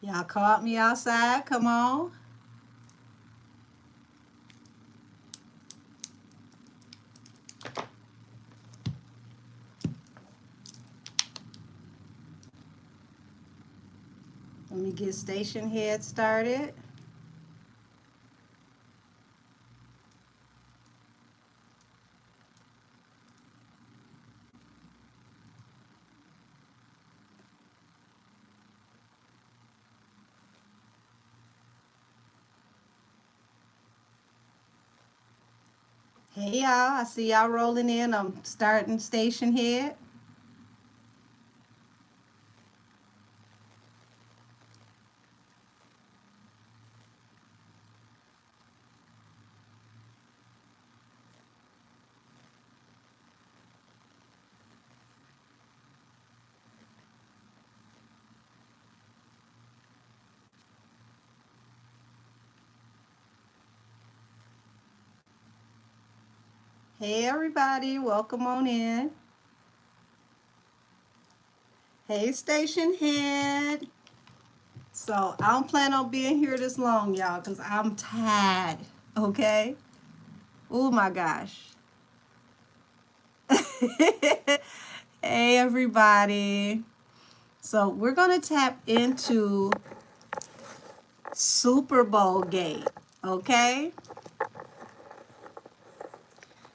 Y'all caught me outside. Come on. Let me get station head started. Hey y'all, I see y'all rolling in. I'm starting station head. Hey everybody, welcome on in. Hey station head. So I don't plan on being here this long, y'all, because I'm tired. Okay? Oh my gosh. Hey everybody. So we're gonna tap into Super Bowl gate. Okay?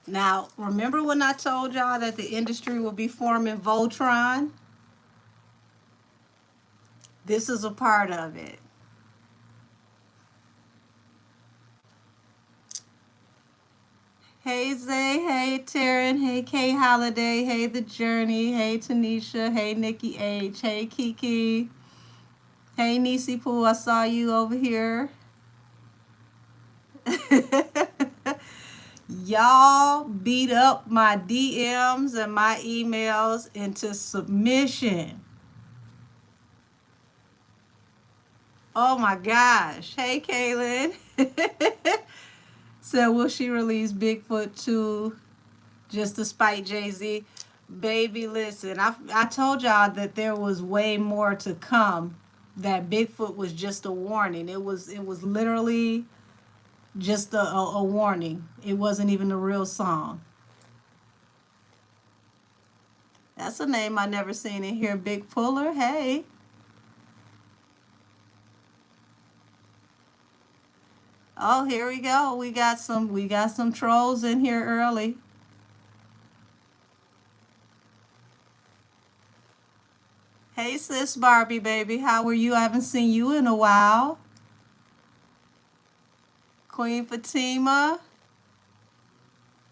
Now, remember when I told y'all that the industry will be forming Voltron? This is a part of it. Hey Zay, hey Taryn, hey Kay Holiday, hey The Journey, hey Tanisha, hey Nikki H, hey Kiki, hey Nisi Poo, I saw you over here. Y'all beat up my DMs and my emails into submission. Oh my gosh. Hey Kaylin. Said, will she release Bigfoot 2 just to spite Jay-Z? Baby, listen, I told y'all that there was way more to come. That Bigfoot was just a warning. It was literally just a warning. It wasn't even a real song. That's a name I never seen in here. Big Puller. Hey. Oh, here we go. We got some trolls in here early. Hey sis Barbie baby, how are you? I haven't seen you in a while. Queen Fatima.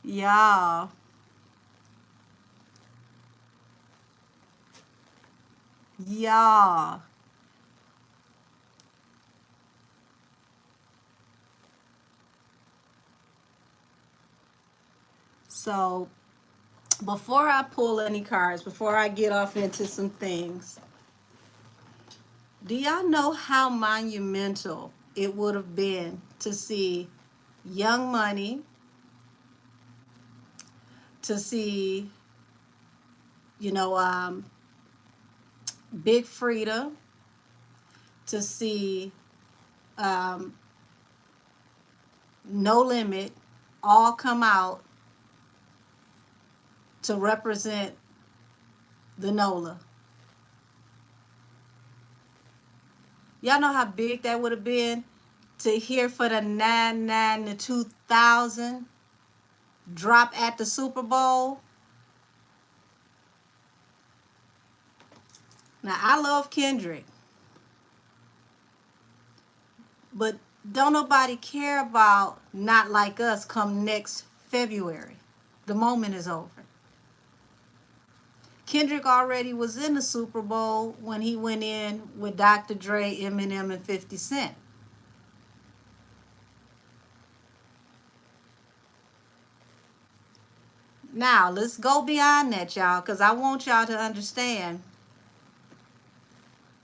Y'all. Y'all. So before I pull any cards, before I get off into some things, do y'all know how monumental it would have been to see Young Money, to see, you know, Big Frida, to see um, No Limit all come out to represent the NOLA? Y'all know how big that would have been to hear for the 99 to 2000 drop at the Super Bowl. Now, I love Kendrick, but don't nobody care about Not Like Us come next February. The moment is over. Kendrick already was in the Super Bowl when he went in with Dr. Dre, Eminem, and 50 Cent. Now, let's go beyond that, y'all, because I want y'all to understand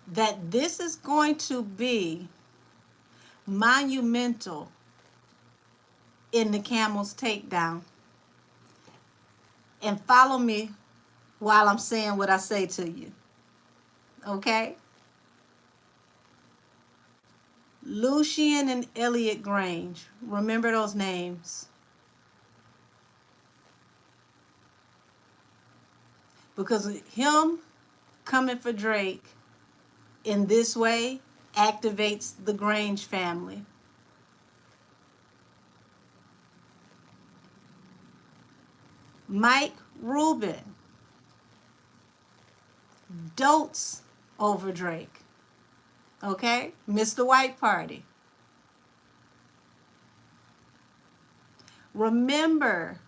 that this is going to be monumental in the Camel's takedown. And follow me while I'm saying what I say to you. Okay? Lucian and Elliot Grange. Remember those names. Because him coming for Drake in this way activates the Grange family. Mike Rubin dotes over Drake. Okay? Mr. White Party. Remember,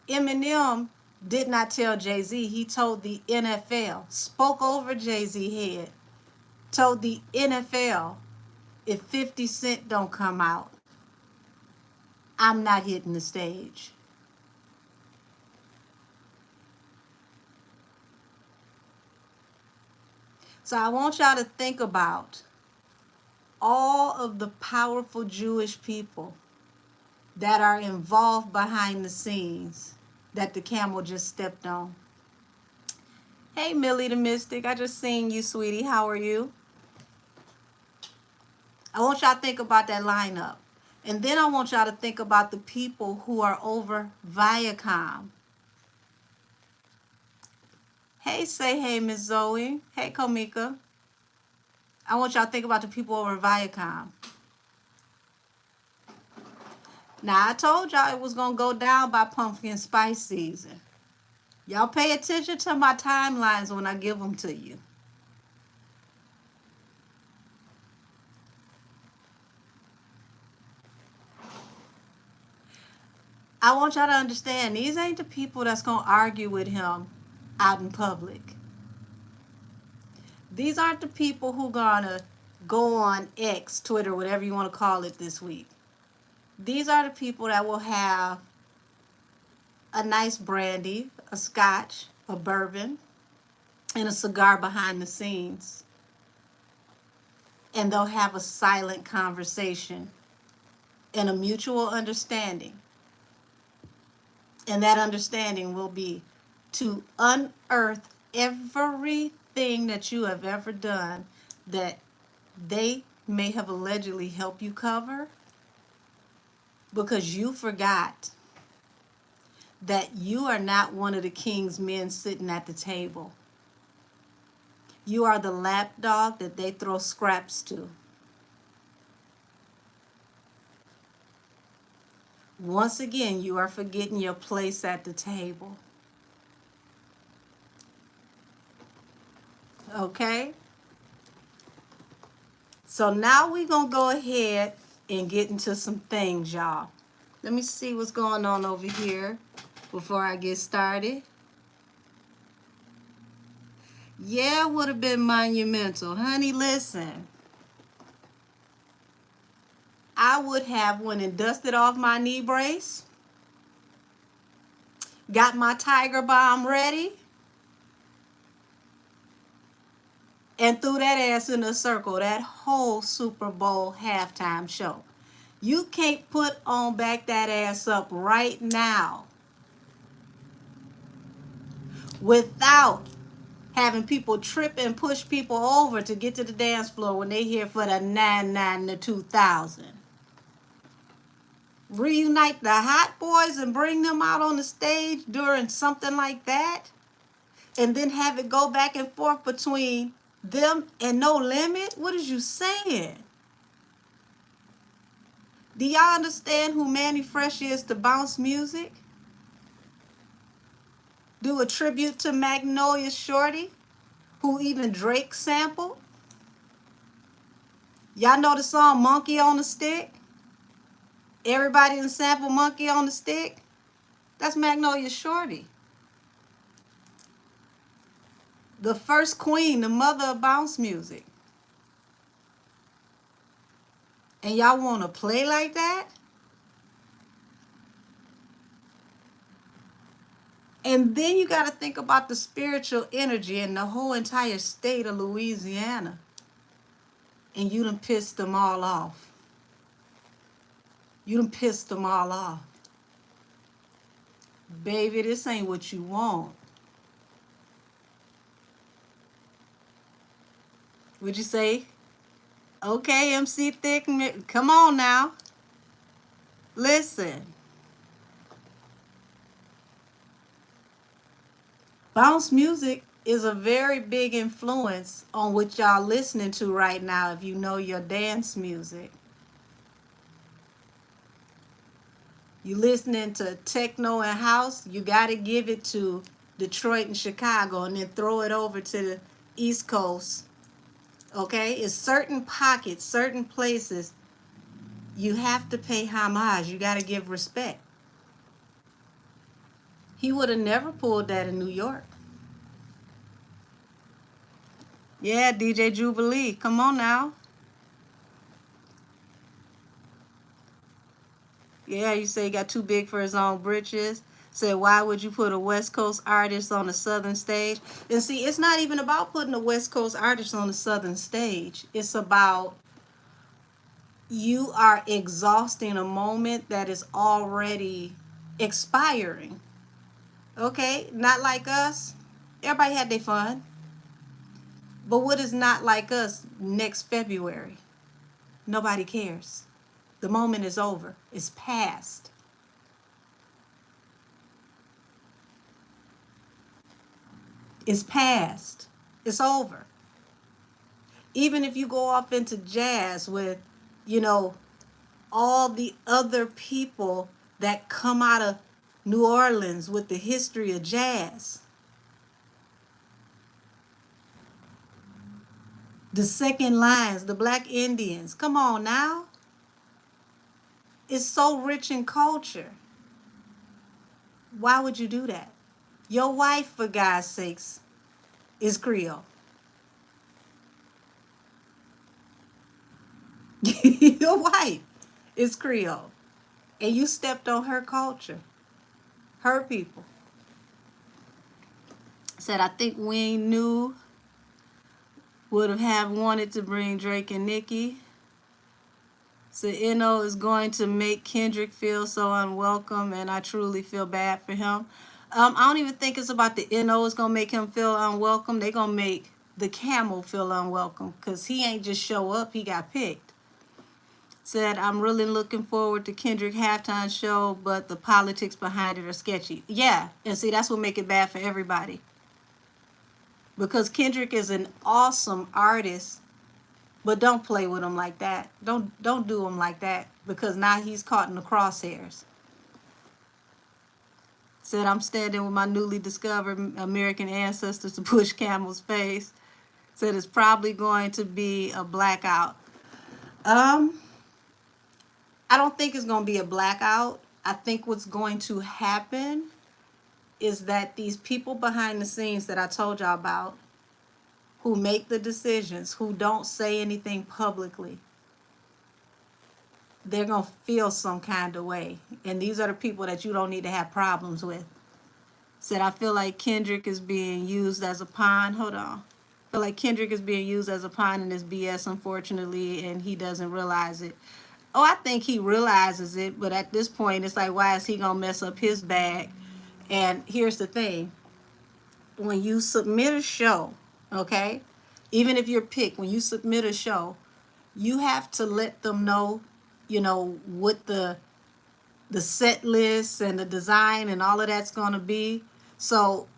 Eminem did not tell Jay-Z. He told the NFL, spoke over Jay-Z head, told the NFL, if 50 Cent don't come out, I'm not hitting the stage. So I want y'all to think about all of the powerful Jewish people that are involved behind the scenes that the camel just stepped on. Hey, Millie the Mystic, I just seen you, sweetie. How are you? I want y'all to think about that lineup. And then I want y'all to think about the people who are over Viacom. Hey, say hey, Miss Zoe. Hey, Komika. I want y'all to think about the people over Viacom. Now, I told y'all it was going to go down by pumpkin spice season. Y'all pay attention to my timelines when I give them to you. I want y'all to understand, these ain't the people that's going to argue with him out in public. These aren't the people who going to go on X, Twitter, whatever you want to call it this week. These are the people that will have a nice brandy, a scotch, a bourbon, and a cigar behind the scenes. And they'll have a silent conversation and a mutual understanding. And that understanding will be to unearth everything that you have ever done that they may have allegedly helped you cover because you forgot that you are not one of the king's men sitting at the table. You are the lapdog that they throw scraps to. Once again, you are forgetting your place at the table. Okay? So now we're going to go ahead and get into some things, y'all. Let me see what's going on over here before I get started. Yeah, it would have been monumental. Honey, listen. I would have went and dusted off my knee brace, got my Tiger Bomb ready, and threw that ass in a circle that whole Super Bowl halftime show. You can't put on back that ass up right now without having people trip and push people over to get to the dance floor when they here for the 99 and the 2000. Reunite the hot boys and bring them out on the stage during something like that, and then have it go back and forth between them and No Limit? What is you saying? Do y'all understand who Manny Fresh is to bounce music? Do a tribute to Magnolia Shorty, who even Drake sampled. Y'all know the song Monkey on the Stick? Everybody in sample Monkey on the Stick? That's Magnolia Shorty. The first queen, the mother of bounce music. And y'all want to play like that? And then you got to think about the spiritual energy in the whole entire state of Louisiana. And you done pissed them all off. You done pissed them all off. Baby, this ain't what you want. What'd you say? Okay, MC Thick, come on now. Listen, bounce music is a very big influence on what y'all listening to right now if you know your dance music. You listening to techno and house, you got to give it to Detroit and Chicago and then throw it over to the East Coast. Okay? It's certain pockets, certain places you have to pay homage. You got to give respect. He would have never pulled that in New York. Yeah, DJ Jubilee. Come on now. Yeah, you say he got too big for his own britches. Said, why would you put a West Coast artist on the Southern stage? And see, it's not even about putting a West Coast artist on the Southern stage. It's about you are exhausting a moment that is already expiring. Okay? Not like us. Everybody had their fun. But what is not like us next February? Nobody cares. The moment is over. It's past. It's past. It's over. Even if you go off into jazz with, you know, all the other people that come out of New Orleans with the history of jazz. The second lines, the Black Indians. Come on now. It's so rich in culture. Why would you do that? Your wife, for God's sakes, is Creole. Your wife is Creole. And you stepped on her culture, her people. Said, I think we knew would have wanted to bring Drake and Nicki. So Eno is going to make Kendrick feel so unwelcome, and I truly feel bad for him. I don't even think it's about the Eno is gonna make him feel unwelcome. They're gonna make the camel feel unwelcome because he ain't just show up, he got picked. Said, I'm really looking forward to Kendrick halftime show, but the politics behind it are sketchy. Yeah, and see, that's what make it bad for everybody. Because Kendrick is an awesome artist, but don't play with him like that. Don't do him like that because now he's caught in the crosshairs. Said, I'm standing with my newly discovered American ancestors to push Camel's face. Said it's probably going to be a blackout. I don't think it's going to be a blackout. I think what's going to happen is that these people behind the scenes that I told y'all about, who make the decisions, who don't say anything publicly, they're going to feel some kind of way. And these are the people that you don't need to have problems with. Said, I feel like Kendrick is being used as a pawn. Hold on. I feel like Kendrick is being used as a pawn in this BS, unfortunately, and he doesn't realize it. Oh, I think he realizes it, but at this point, it's like, why is he going to mess up his bag? And here's the thing. When you submit a show, okay, even if you're picked, when you submit a show, you have to let them know, you know, what the set list and the design and all of that's going to be. So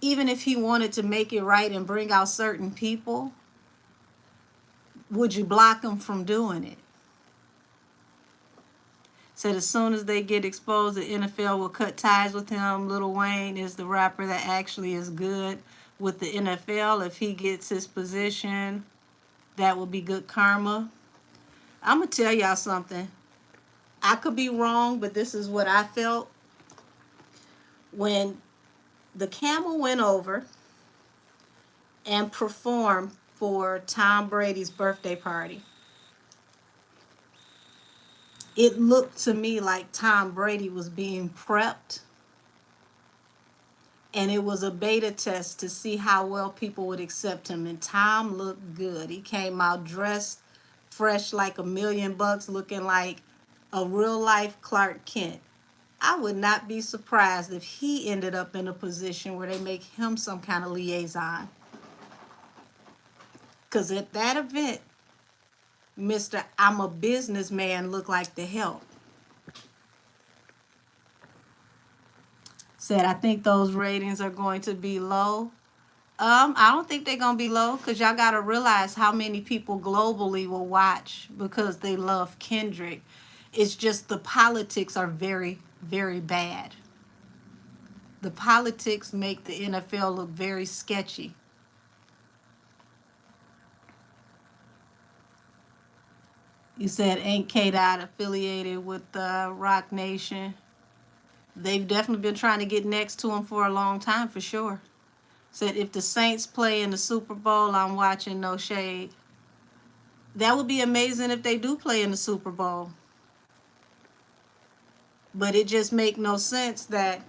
even if he wanted to make it right and bring out certain people, would you block him from doing it? Said as soon as they get exposed, the NFL will cut ties with him. Lil Wayne is the rapper that actually is good with the NFL. If he gets his position, that will be good karma. I'm going to tell y'all something. I could be wrong, but this is what I felt. When the Camel went over and performed for Tom Brady's birthday party, it looked to me like Tom Brady was being prepped, and it was a beta test to see how well people would accept him. And Tom looked good. He came out dressed fresh like $1,000,000, looking like a real life Clark Kent. I would not be surprised if he ended up in a position where they make him some kind of liaison. Because at that event, Mr. I'm a businessman look like the help. Said, I think those ratings are going to be low. I don't think they're gonna be low because y'all gotta realize how many people globally will watch because they love Kendrick. It's just the politics are very, very bad. The politics make the NFL look very sketchy. You said ain't K-Dot affiliated with Rock Nation? They've definitely been trying to get next to him for a long time, for sure. Said if the Saints play in the Super Bowl, I'm watching, no shade. That would be amazing if they do play in the Super Bowl. But it just make no sense that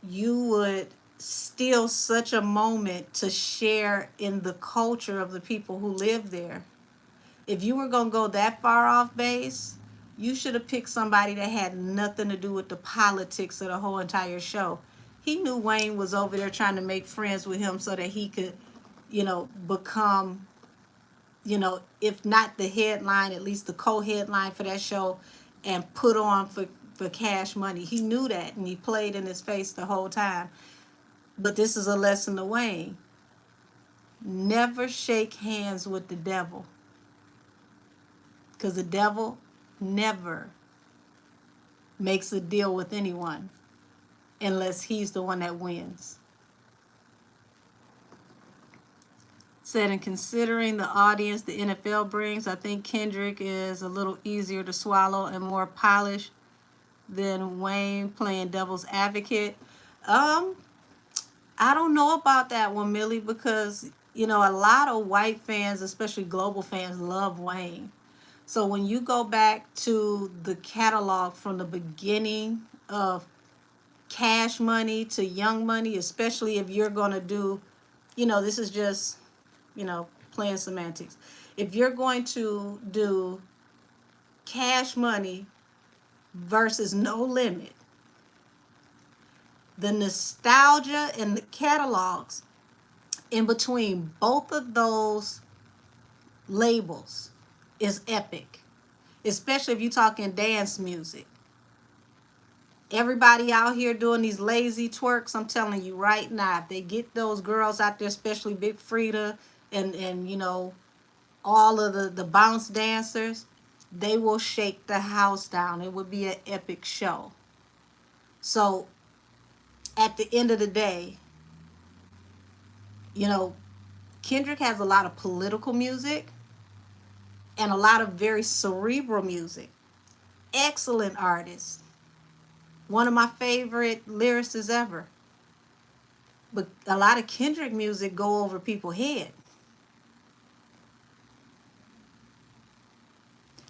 you would steal such a moment to share in the culture of the people who live there. If you were going to go that far off base, you should have picked somebody that had nothing to do with the politics of the whole entire show. He knew Wayne was over there trying to make friends with him so that he could, become, if not the headline, at least the co-headline for that show and put on for cash money. He knew that, and he played in his face the whole time. But this is a lesson to Wayne. Never shake hands with the devil. Because the devil never makes a deal with anyone unless he's the one that wins. Said, in considering the audience the NFL brings, I think Kendrick is a little easier to swallow and more polished than Wayne playing devil's advocate. I don't know about that one, Millie, because, a lot of white fans, especially global fans, love Wayne. So when you go back to the catalog from the beginning of Cash Money to Young Money, especially if you're going to do, this is just, playing semantics. If you're going to do Cash Money versus No Limit, the nostalgia and the catalogs in between both of those labels is epic, especially if you're talking dance music. Everybody out here doing these lazy twerks, I'm telling you right now, if they get those girls out there, especially Big Frida and all of the bounce dancers, they will shake the house down. It would be an epic show. So at the end of the day, Kendrick has a lot of political music and a lot of very cerebral music. Excellent artist. One of my favorite lyricists ever. But a lot of Kendrick music go over people's head.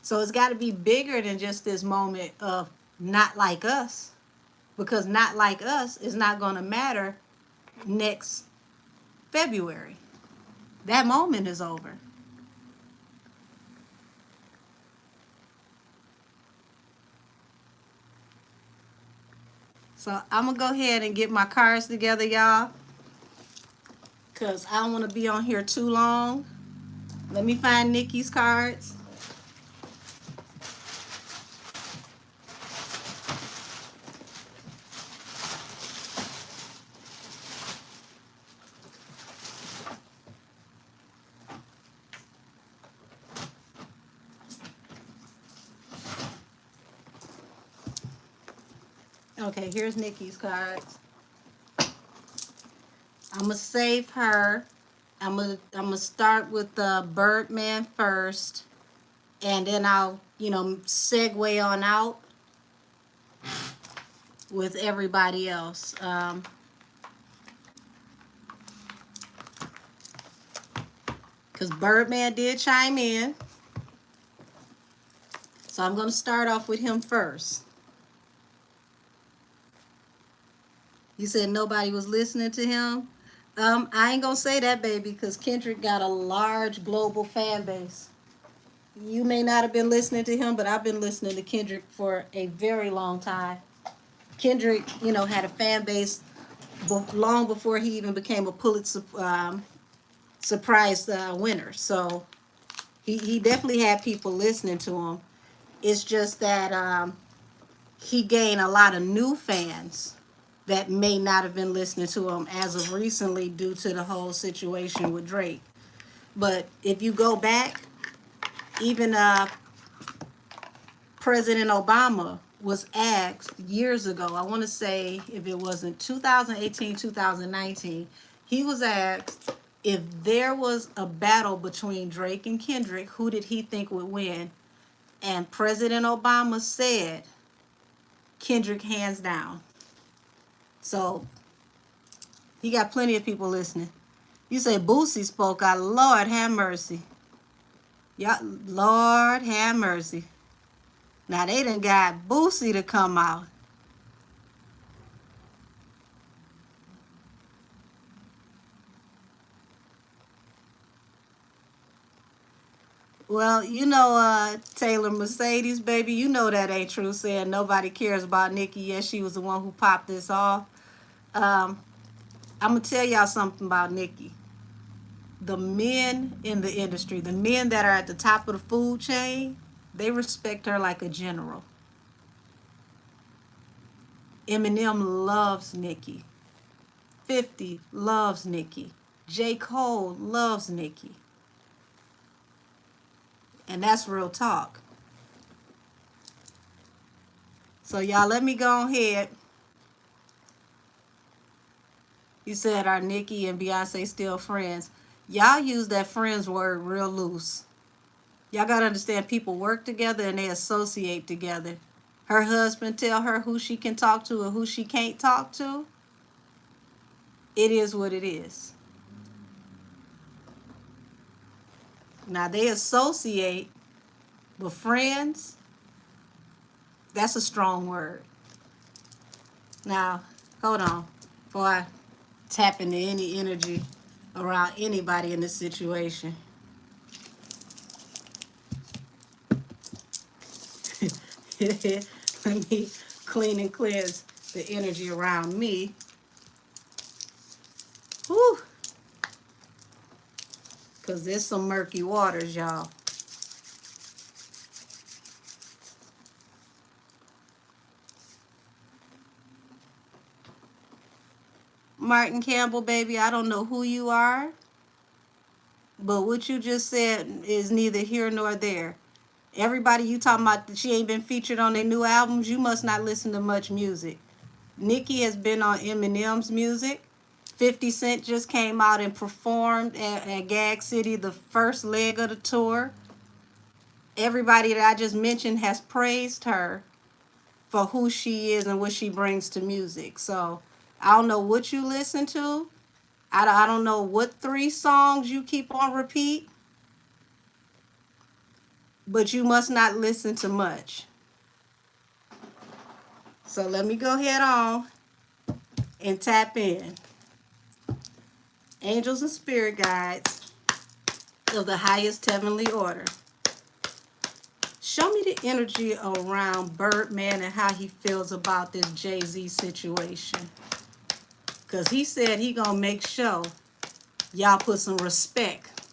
So it's got to be bigger than just this moment of Not Like Us. Because Not Like Us is not going to matter next February. That moment is over. So I'm going to go ahead and get my cards together, y'all. Because I don't want to be on here too long. Let me find Nicki's cards. Okay, here's Nicki's cards. I'm going to save her. I'm gonna start with the Birdman first, and then I'll, segue on out with everybody else. Because Birdman did chime in. So I'm going to start off with him first. You said nobody was listening to him? I ain't going to say that, baby, because Kendrick got a large global fan base. You may not have been listening to him, but I've been listening to Kendrick for a very long time. Kendrick, had a fan base long before he even became a Pulitzer Prize winner. So He definitely had people listening to him. It's just that he gained a lot of new fans that may not have been listening to him as of recently due to the whole situation with Drake. But if you go back, even President Obama was asked years ago, I want to say if it wasn't 2018, 2019, he was asked if there was a battle between Drake and Kendrick, who did he think would win? And President Obama said Kendrick hands down. So he got plenty of people listening. You say Boosie spoke out. Lord have mercy. Yeah, Lord have mercy. Now they done got Boosie to come out. Well, Taylor Mercedes, baby, you know that ain't true, saying nobody cares about Nicki. Yes, she was the one who popped this off. Um, I'm going to tell y'all something about Nicki. The men in the industry, the men that are at the top of the food chain, they respect her like a general. Eminem loves Nicki. 50 loves Nicki. J. Cole loves Nicki. And that's real talk. So y'all let me go ahead. You said, are Nicki and Beyonce still friends? Y'all use that friends word real loose. Y'all gotta understand, people work together and they associate together. Her husband tell her who she can talk to and who she can't talk to. It is what it is. Now they associate, but friends, that's a strong word. Now, hold on, before I tap into any energy around anybody in this situation. Let me clean and cleanse the energy around me. Whew. Because there's some murky waters, y'all. Martin Campbell, baby, I don't know who you are, but what you just said is neither here nor there. Everybody you talking about that she ain't been featured on their new albums, you must not listen to much music. Nicki has been on Eminem's music. 50 Cent just came out and performed at Gag City, the first leg of the tour. Everybody that I just mentioned has praised her for who she is and what she brings to music. So I don't know what you listen to. I don't know what 3 songs you keep on repeat, but you must not listen to much. So let me go ahead on and tap in. Angels and spirit guides of the highest heavenly order. Show me the energy around Birdman and how he feels about this Jay-Z situation. Because he said he gonna make sure y'all put some respect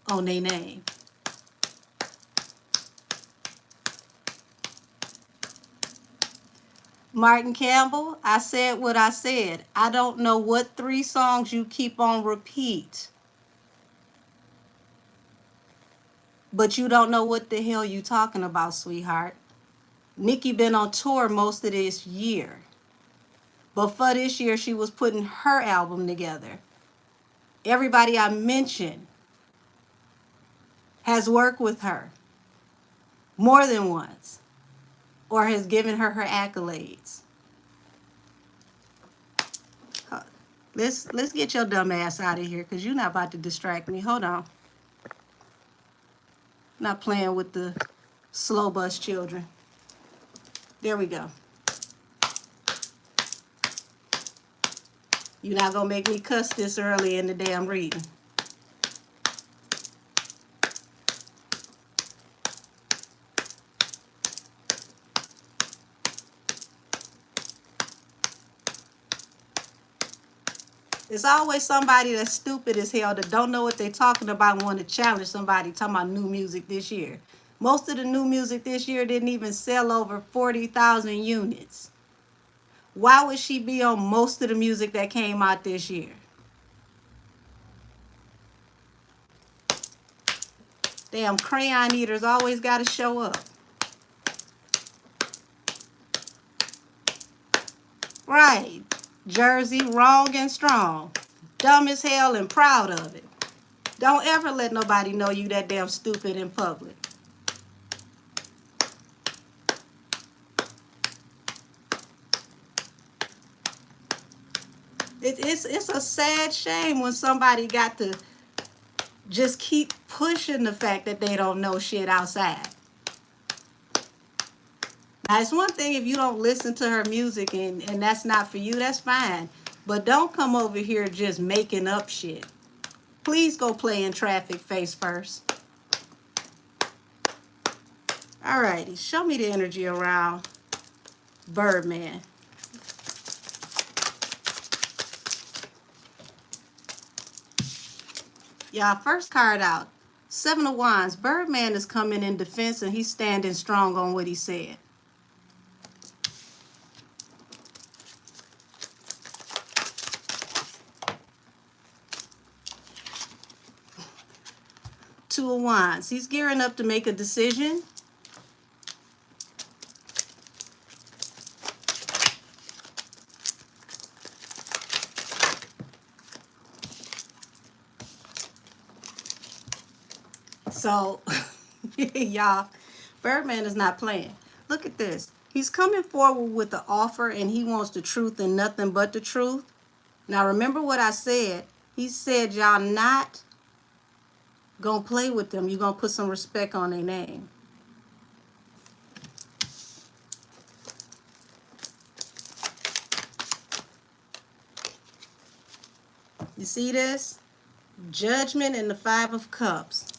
on their name. Martin Campbell, I said what I said. I don't know what 3 songs you keep on repeat. But you don't know what the hell you talking about, sweetheart. Nicki been on tour most of this year. But for this year, she was putting her album together. Everybody I mentioned has worked with her more than once or has given her her accolades. Let's get your dumb ass out of here because you're not about to distract me. Hold on. Not playing with the slow bus children. There we go. You're not going to make me cuss this early in the damn reading. It's always somebody that's stupid as hell that don't know what they're talking about and want to challenge somebody talking about new music this year. Most of the new music this year didn't even sell over 40,000 units. Why would she be on most of the music that came out this year? Damn crayon eaters always got to show up. Right. Jersey, wrong and strong. Dumb as hell and proud of it. Don't ever let nobody know you that damn stupid in public. It's a sad shame when somebody got to just keep pushing the fact that they don't know shit outside. Now, it's one thing if you don't listen to her music and that's not for you, that's fine. But don't come over here just making up shit. Please go play in traffic face first. Alrighty, show me the energy around Birdman. Y'all, first card out. 7 of Wands. Birdman is coming in defense and he's standing strong on what he said. Two of Wands. He's gearing up to make a decision. So, y'all, Birdman is not playing. Look at this. He's coming forward with the offer and he wants the truth and nothing but the truth. Now, remember what I said. He said y'all not going to play with them. You're going to put some respect on their name. You see this? Judgment and the 5 of Cups.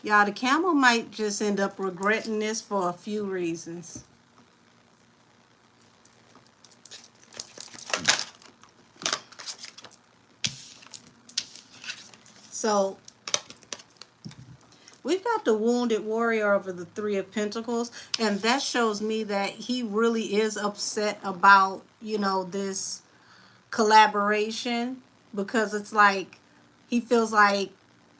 Y'all, the camel might just end up regretting this for a few reasons. So, we've got the wounded warrior over the 3 of Pentacles, and that shows me that he really is upset about, you know, this collaboration, because it's like he feels like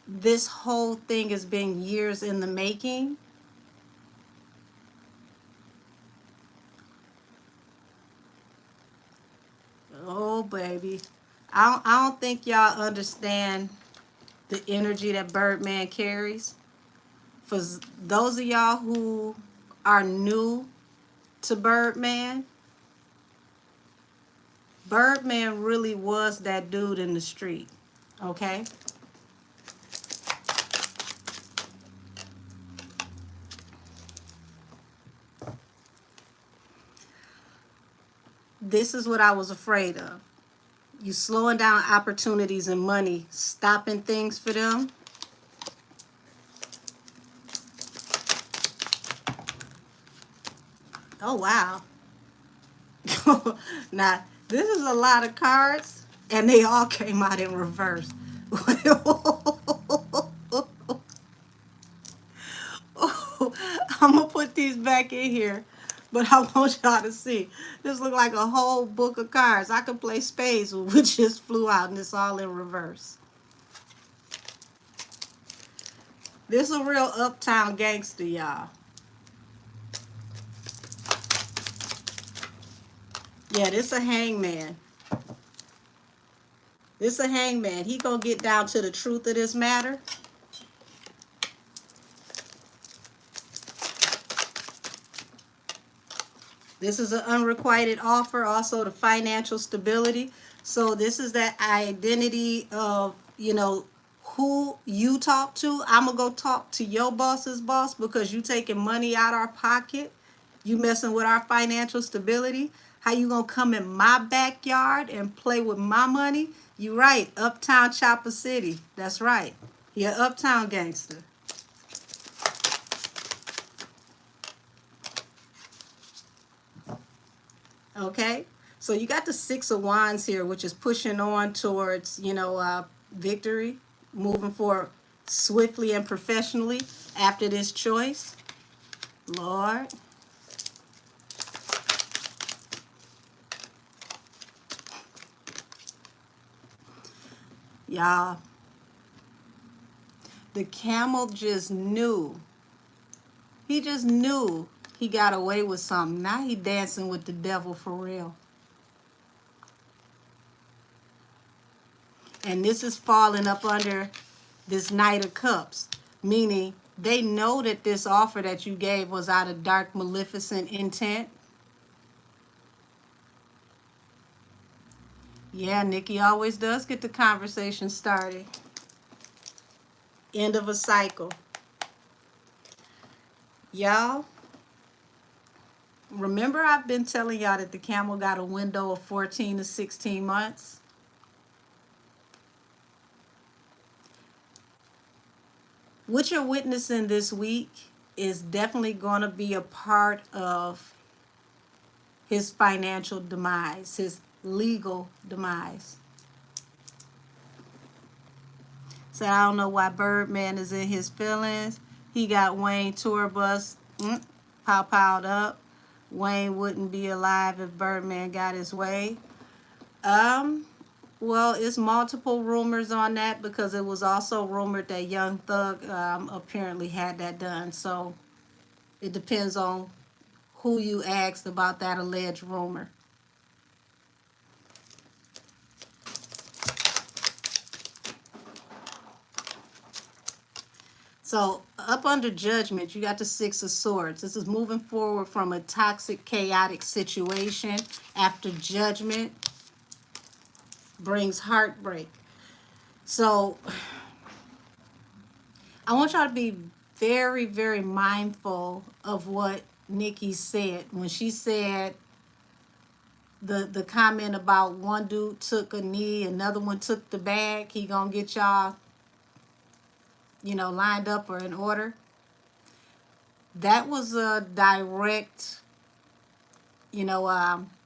this whole thing has been years in the making. Oh, baby. I don't think y'all understand the energy that Birdman carries. For those of y'all who are new to Birdman, Birdman really was that dude in the street, okay? This is what I was afraid of. You slowing down opportunities and money, stopping things for them. Oh, wow. Now, this is a lot of cards, and they all came out in reverse. I'm going to put these back in here, but I want y'all to see. This look like a whole book of cards. I could play spades, which just flew out, and it's all in reverse. This is a real uptown gangster, y'all. Yeah, this a hangman. This a hangman. He gonna get down to the truth of this matter. This is an unrequited offer, also the financial stability. So this is that identity of, you know, who you talk to. I'm going to go talk to your boss's boss because you taking money out our pocket. You messing with our financial stability. How you going to come in my backyard and play with my money? You right, Uptown Chopper City. That's right. You're uptown gangster. Okay? So you got the Six of Wands here, which is pushing on towards, victory, moving forward swiftly and professionally after this choice. Lord. Y'all, the camel just knew. He just knew he got away with something. Now he dancing with the devil for real. And this is falling up under this Knight of Cups, meaning they know that this offer that you gave was out of dark, maleficent intent. Yeah, Nicki always does get the conversation started. End of a cycle. Y'all, remember I've been telling y'all that the camel got a window of 14 to 16 months? What you're witnessing this week is definitely going to be a part of his financial demise, his legal demise. So I don't know why Birdman is in his feelings. He got Wayne tour bus piled up. Wayne wouldn't be alive if Birdman got his way. Well, it's multiple rumors on that because it was also rumored that Young Thug apparently had that done. So it depends on who you asked about that alleged rumor. So up under judgment, you got the Six of Swords. This is moving forward from a toxic, chaotic situation. After judgment brings heartbreak. So I want y'all to be very, very mindful of what Nicki said when she said the comment about one dude took a knee, another one took the bag. He gonna get y'all, lined up or in order. That was a direct,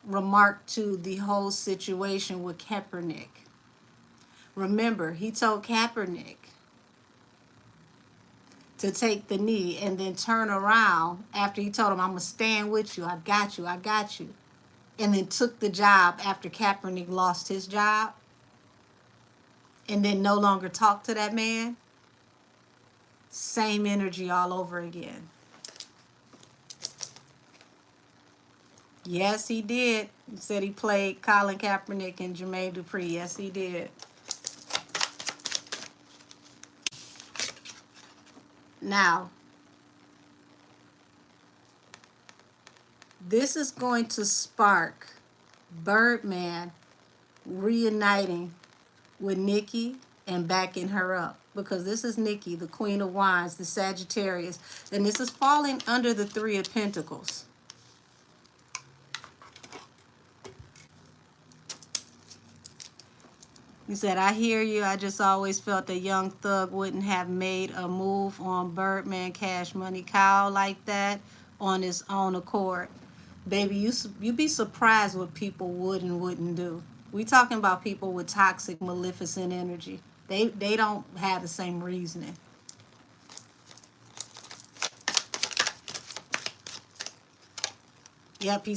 remark to the whole situation with Kaepernick. Remember, he told Kaepernick to take the knee and then turn around after he told him, I'm going to stand with you. I got you. I got you. And then took the job after Kaepernick lost his job and then no longer talked to that man. Same energy all over again. Yes, he did. He said he played Colin Kaepernick and Jermaine Dupri. Yes, he did. Now, this is going to spark Birdman reuniting with Nicki and backing her up. Because this is Nicki, the Queen of Wands, the Sagittarius. And this is falling under the Three of Pentacles. He said, I hear you. I just always felt that Young Thug wouldn't have made a move on Birdman Cash Money Kyle like that on his own accord. Baby, you be surprised what people would and wouldn't do. We talking about people with toxic, maleficent energy. They don't have the same reasoning. Yep,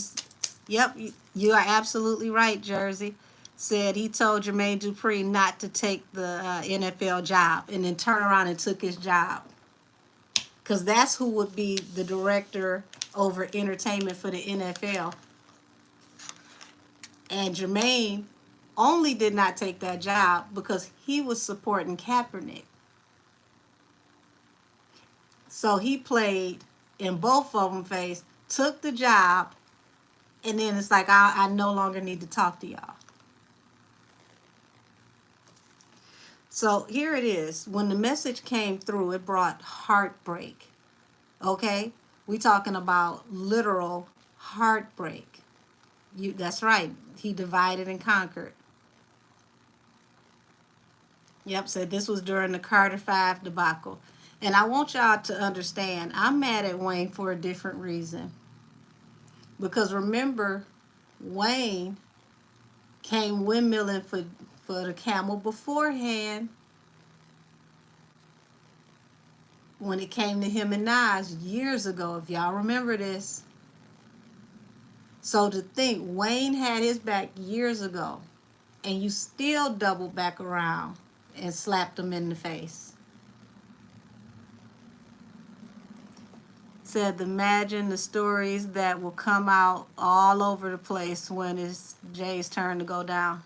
you are absolutely right, Jersey. Said he told Jermaine Dupri not to take the NFL job and then turn around and took his job. Because that's who would be the director over entertainment for the NFL. And Jermaine only did not take that job because he was supporting Kaepernick. So he played in both of them face, took the job, and then it's like, I no longer need to talk to y'all. So here it is. When the message came through, it brought heartbreak. Okay? We talking about literal heartbreak. That's right. He divided and conquered. Yep, said this was during the Carter 5 debacle. And I want y'all to understand, I'm mad at Wayne for a different reason. Because remember, Wayne came windmilling for the camel beforehand when it came to him and Nas years ago, if y'all remember this. So to think Wayne had his back years ago and you still doubled back around and slapped him in the face. Said imagine the stories that will come out all over the place when it's Jay's turn to go down.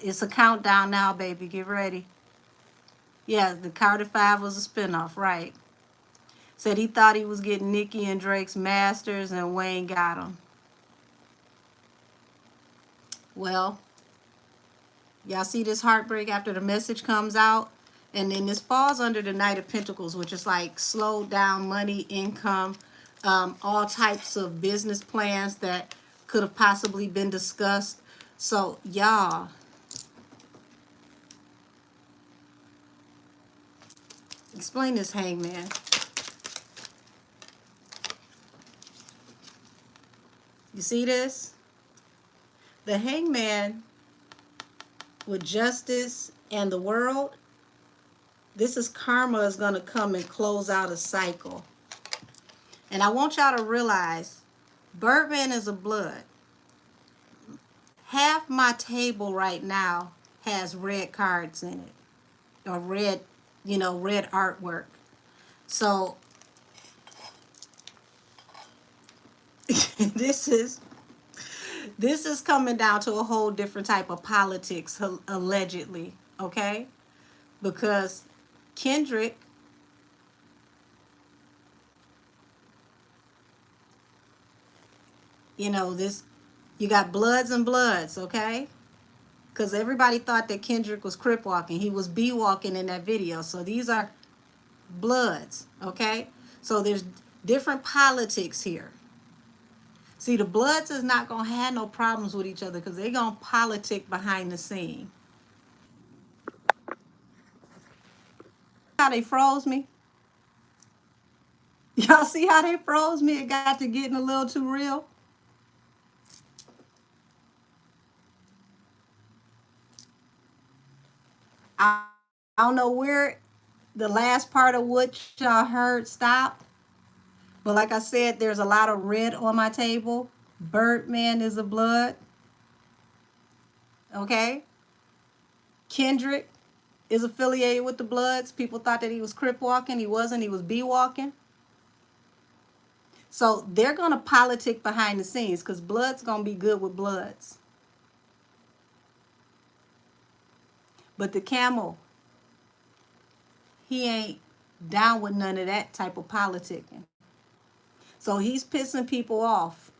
It's a countdown now, baby. Get ready. Yeah, the Carter 5 was a spinoff, right? Said he thought he was getting Nicki and Drake's masters and Wayne got him. Well, y'all see this heartbreak after the message comes out? And then this falls under the Knight of Pentacles, which is like slow down money, income, all types of business plans that could have possibly been discussed. So y'all, explain this, Hangman. You see this? The Hangman with justice and the world, this is karma is going to come and close out a cycle. And I want y'all to realize Birdman is a blood. Half my table right now has red cards in it, or red, red artwork. So this is coming down to a whole different type of politics, allegedly, okay? Because Kendrick, you got bloods and bloods, okay? Because everybody thought that Kendrick was crip walking. He was bee walking in that video. So these are bloods, okay? So there's different politics here. See, the bloods is not going to have no problems with each other because they're going to politic behind the scene. How they froze me? Y'all see how they froze me? It got to getting a little too real. I don't know where the last part of what y'all heard stopped. But like I said, there's a lot of red on my table. Birdman is a blood. Okay? Kendrick is affiliated with the Bloods. People thought that he was crip walking. He wasn't. He was bee walking. So they're going to politic behind the scenes because Blood's going to be good with Bloods. But the camel, he ain't down with none of that type of politicking. So he's pissing people off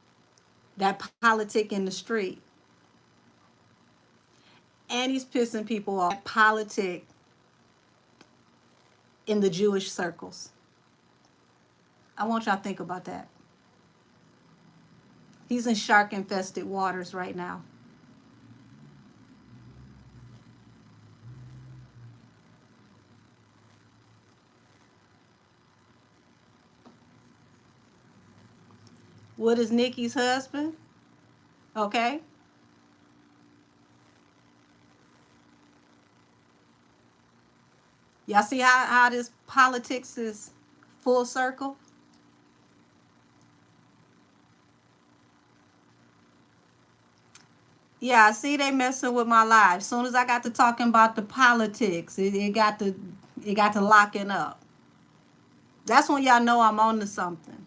that politic in the street. And he's pissing people off that politic in the Jewish circles. I want y'all to think about that. He's in shark-infested waters right now. What is Nicki's husband? Okay. Y'all see how this politics is full circle? Yeah, I see they messing with my life. As soon as I got to talking about the politics, it got to locking up. That's when y'all know I'm on to something.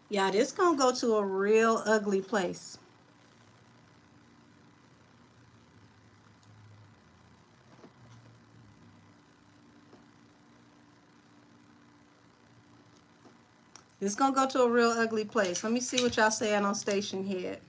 Yeah, this gonna go to a real ugly place. It's gonna go to a real ugly place. Let me see what y'all saying on Station Head.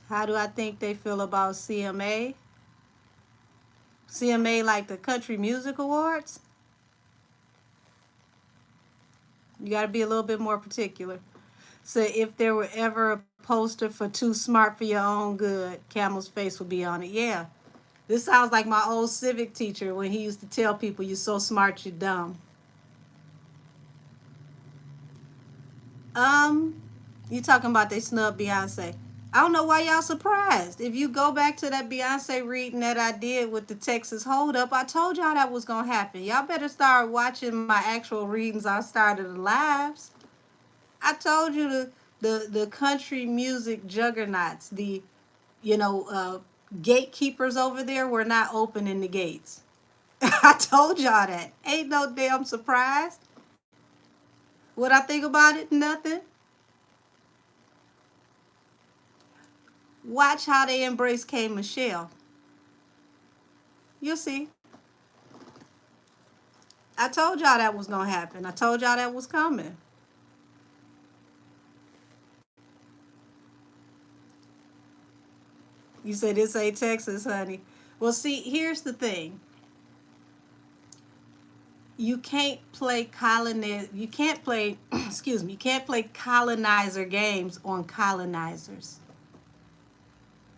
How do I think they feel about CMA? CMA like the Country Music Awards? You got to be a little bit more particular. So if there were ever a poster for Too Smart for Your Own Good, Camel's face would be on it. Yeah. This sounds like my old civic teacher when he used to tell people, you're so smart, you're dumb. Um, you talking about they snub Beyonce. I don't know why y'all surprised. If you go back to that Beyonce reading that I did with the Texas hold up, I told y'all that was gonna happen. Y'all better start watching my actual readings I started the lives. I told you the country music juggernauts, the you know gatekeepers over there were not opening the gates. I told y'all that. Ain't no damn surprise. What I think about it? Nothing. Watch how they embrace K Michelle. You'll see. I told y'all that was gonna happen. I told y'all that was coming. You said this ain't Texas, honey. Well, see, here's the thing. You can't play you can't play excuse me, you can't play colonizer games on colonizers.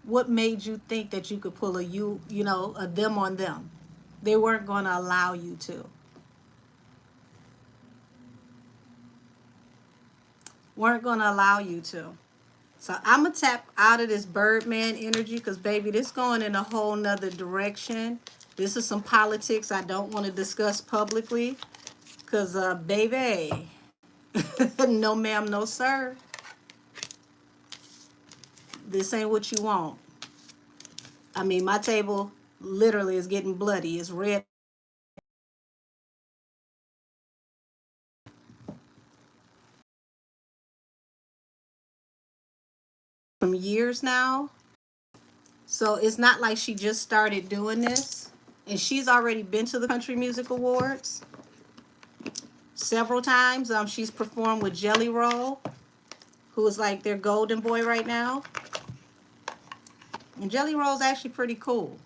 What made you think that you could pull a them on them? They weren't going to allow you to. Weren't going to allow you to. So I'm going to tap out of this Birdman energy because, baby, this going in a whole nother direction. This is some politics I don't want to discuss publicly because, baby, no ma'am, no sir. This ain't what you want. I mean, my table literally is getting bloody. It's red from years now. So it's not like she just started doing this. And she's already been to the Country Music Awards several times. She's performed with Jelly Roll, who is like their golden boy right now. And Jelly Roll's actually pretty cool.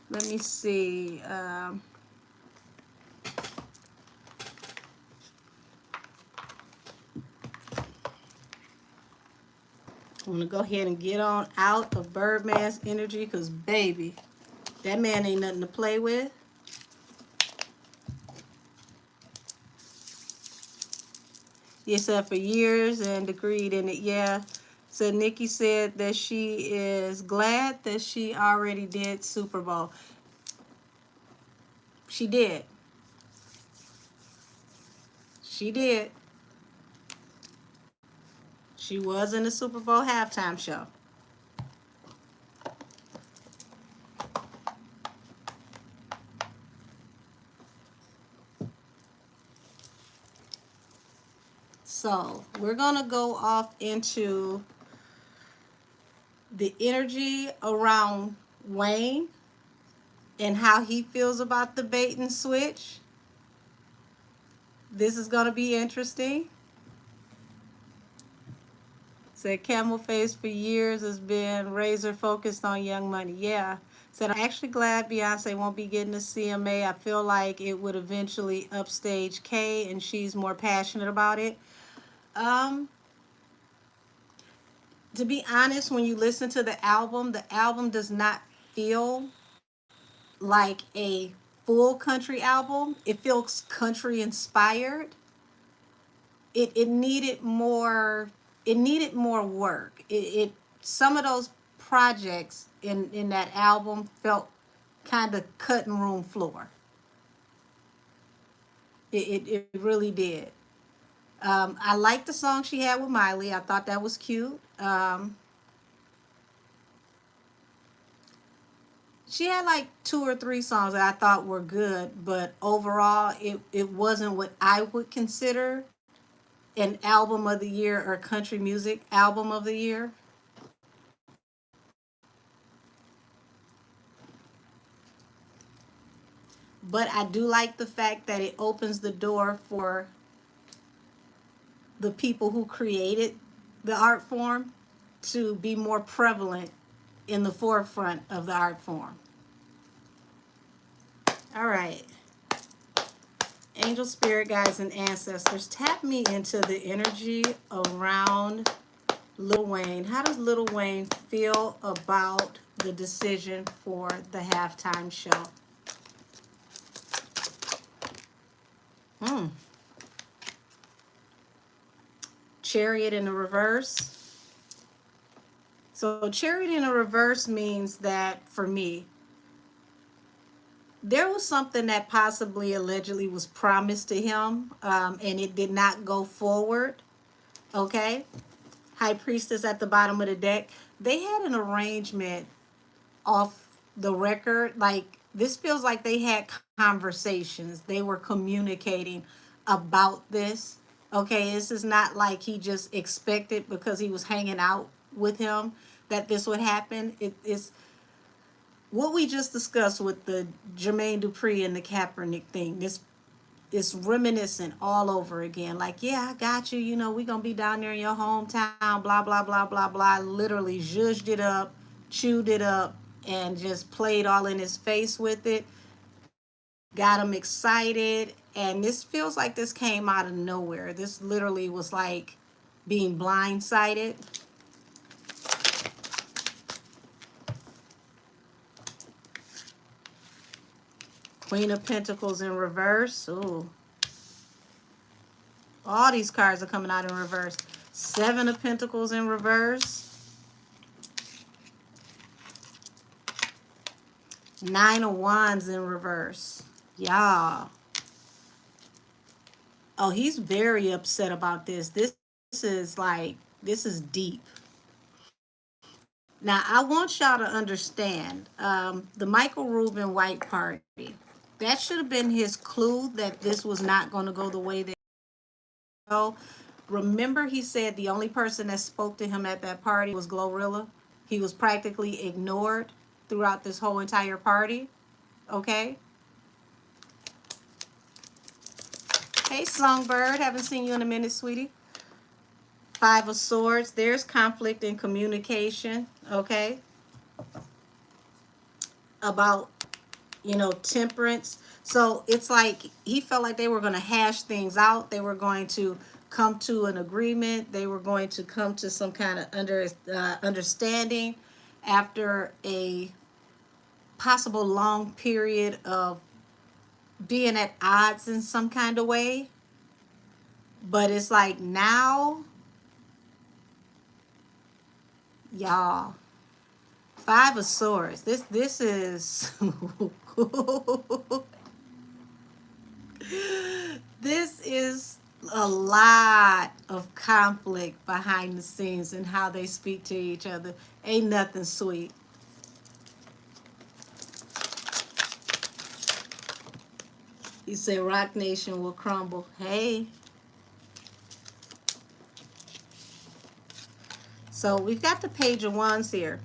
Let me see. I'm going to go ahead and get on out of Birdman's energy because, baby, that man ain't nothing to play with. He said for years and agreed in it. Yeah. So Nicki said that she is glad that she already did Super Bowl. She did. She did. She was in the Super Bowl halftime show. So we're going to go off into the energy around Wayne and how he feels about the bait and switch. This is going to be interesting. Said Camel Face for years has been razor focused on Young Money. Yeah. Said I'm actually glad Beyonce won't be getting a CMA. I feel like it would eventually upstage K and she's more passionate about it. Um, to be honest, when you listen to the album does not feel like a full country album. It feels country inspired. It needed more. It needed more work. It some of those projects in that album felt kind of cutting room floor. It really did. I liked the song she had with Miley. I thought that was cute. She had like 2 or 3 songs that I thought were good, but overall, it wasn't what I would consider an album of the year or country music album of the year. But I do like the fact that it opens the door for the people who created the art form to be more prevalent in the forefront of the art form. All right. Angel, spirit guides, and ancestors, tap me into the energy around Lil Wayne. How does Lil Wayne feel about the decision for the halftime show? Chariot in the reverse. So Chariot in the reverse means that, for me, there was something that possibly allegedly was promised to him, and it did not go forward. Okay. High Priestess at the bottom of the deck. They had an arrangement off the record. Like, this feels like they had conversations. They were communicating about this. Okay. This is not like he just expected because he was hanging out with him that this would happen. It's what we just discussed with the Jermaine Dupri and the Kaepernick thing. This is reminiscent all over again. Like, yeah, I got you. You know, we gonna be down there in your hometown. Blah blah blah blah blah. Literally zhuzhed it up, chewed it up, and just played all in his face with it. Got him excited, and this feels like this came out of nowhere. This literally was like being blindsided. Queen of Pentacles in reverse. Ooh. All these cards are coming out in reverse. Seven of Pentacles in reverse. Nine of Wands in reverse. Y'all. Oh, he's very upset about this. This is like, this is deep. Now, I want y'all to understand, the Michael Rubin White Party, that should have been his clue that this was not going to go the way that it go. Remember, he said the only person that spoke to him at that party was Glorilla. He was practically ignored throughout this whole entire party. Okay? Hey, Songbird. Haven't seen you in a minute, sweetie. Five of Swords. There's conflict in communication. Okay? About, you know, temperance. So it's like he felt like they were going to hash things out. They were going to come to an agreement. They were going to come to some kind of understanding after a possible long period of being at odds in some kind of way. But it's like now, y'all, Five of Swords. This is this is a lot of conflict behind the scenes and how they speak to each other. Ain't nothing sweet. He said Rock Nation will crumble. Hey. So we've got the Page of Wands here.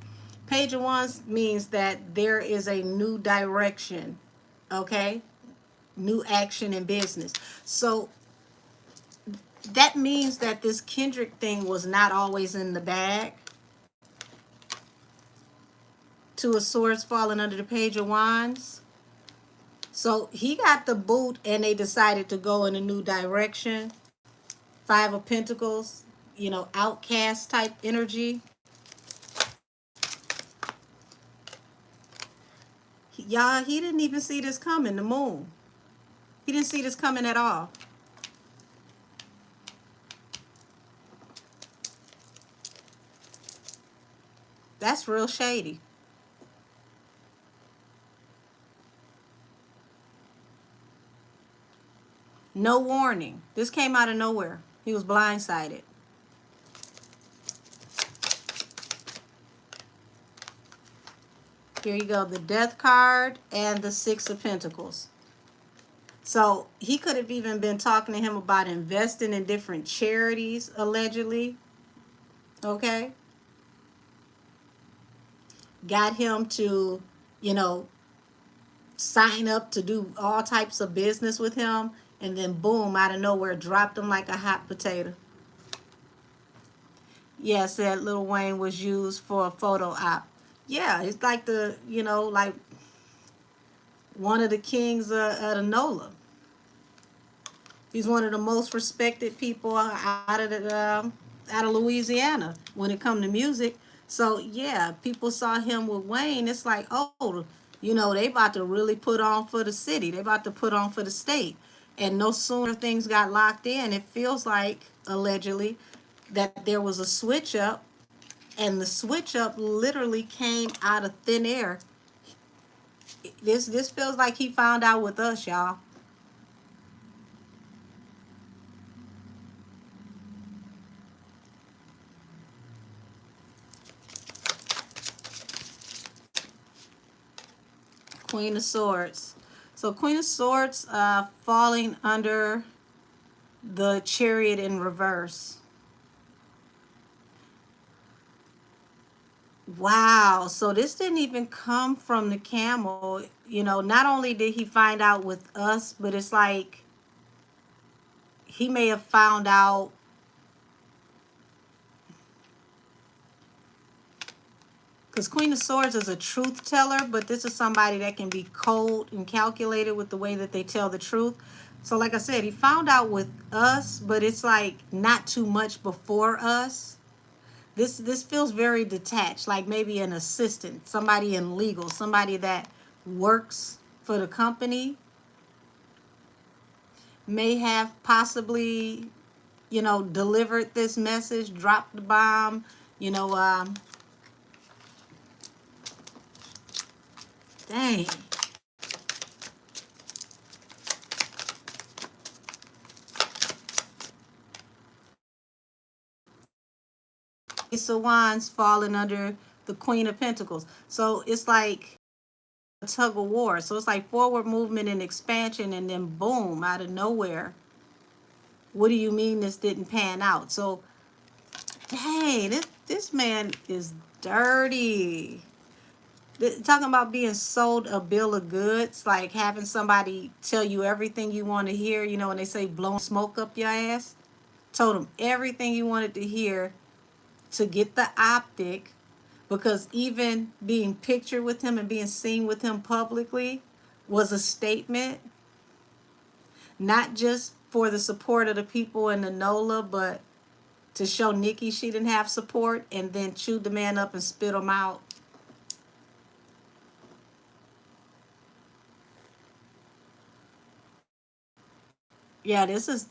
Page of Wands means that there is a new direction. Okay? New action in business. So that means that this Kendrick thing was not always in the bag. Two of Swords falling under the Page of Wands. So he got the boot and they decided to go in a new direction. Five of Pentacles, you know, outcast type energy. Y'all, he didn't even see this coming, the moon. He didn't see this coming at all. That's real shady. No warning. This came out of nowhere. He was blindsided. Here you go, the Death card and the Six of Pentacles. So he could have even been talking to him about investing in different charities, allegedly. Okay? Got him to, you know, sign up to do all types of business with him. And then boom, out of nowhere, dropped him like a hot potato. Yeah, said Lil Wayne was used for a photo op. Yeah, it's like the, like one of the kings of the NOLA. He's one of the most respected people out of Louisiana when it come to music. So yeah, people saw him with Wayne. It's like, oh, they about to really put on for the city. They about to put on for the state. And no sooner things got locked in, it feels like allegedly that there was a switch up, and the switch up literally came out of thin air. This feels like he found out with us, y'all. Queen of Swords. So Queen of Swords falling under the Chariot in reverse. Wow. So this didn't even come from the camel. Not only did he find out with us, but it's like he may have found out. Because Queen of Swords is a truth teller, but this is somebody that can be cold and calculated with the way that they tell the truth. So like I said, he found out with us, but it's like not too much before us. This feels very detached, like maybe an assistant, somebody in legal, somebody that works for the company may have possibly, delivered this message, dropped the bomb, you know, dang. Ace of Wands falling under the Queen of Pentacles. So it's like a tug of war. So it's like forward movement and expansion, and then boom, out of nowhere. What do you mean this didn't pan out? So, hey, this man is dirty. Talking about being sold a bill of goods, like having somebody tell you everything you want to hear, when they say blowing smoke up your ass. Told him everything you wanted to hear to get the optic, because even being pictured with him and being seen with him publicly was a statement, not just for the support of the people in the NOLA, but to show Nicki she didn't have support, and then chewed the man up and spit him out. Yeah, this is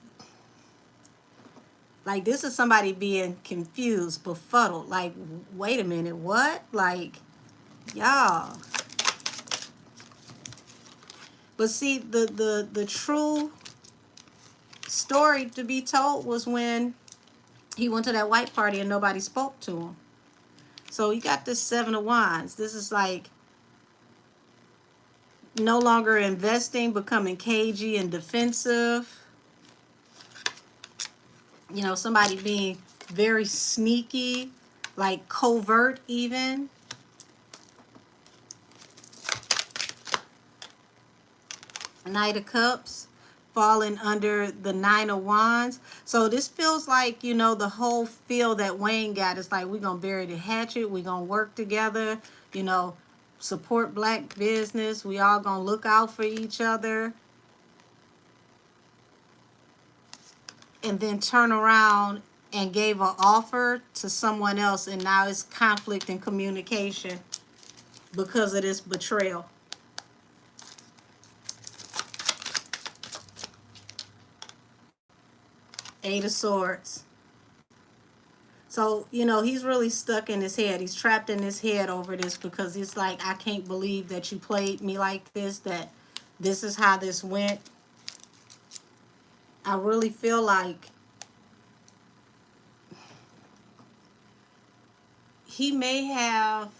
somebody being confused, befuddled. Like, wait a minute, what? Like, y'all. But see, the true story to be told was when he went to that white party and nobody spoke to him. So you got this Seven of Wands. This is like no longer investing, becoming cagey and defensive. Somebody being very sneaky, like covert even. Knight of Cups falling under the Nine of Wands. So this feels like, the whole feel that Wayne got is like, we're going to bury the hatchet. We're going to work together, support black business. We all going to look out for each other. And then turn around and gave an offer to someone else, and now it's conflict in communication because of this betrayal. Eight of Swords. So, he's really stuck in his head. He's trapped in his head over this, because he's like, I can't believe that you played me like this, that this is how this went. I really feel like he may have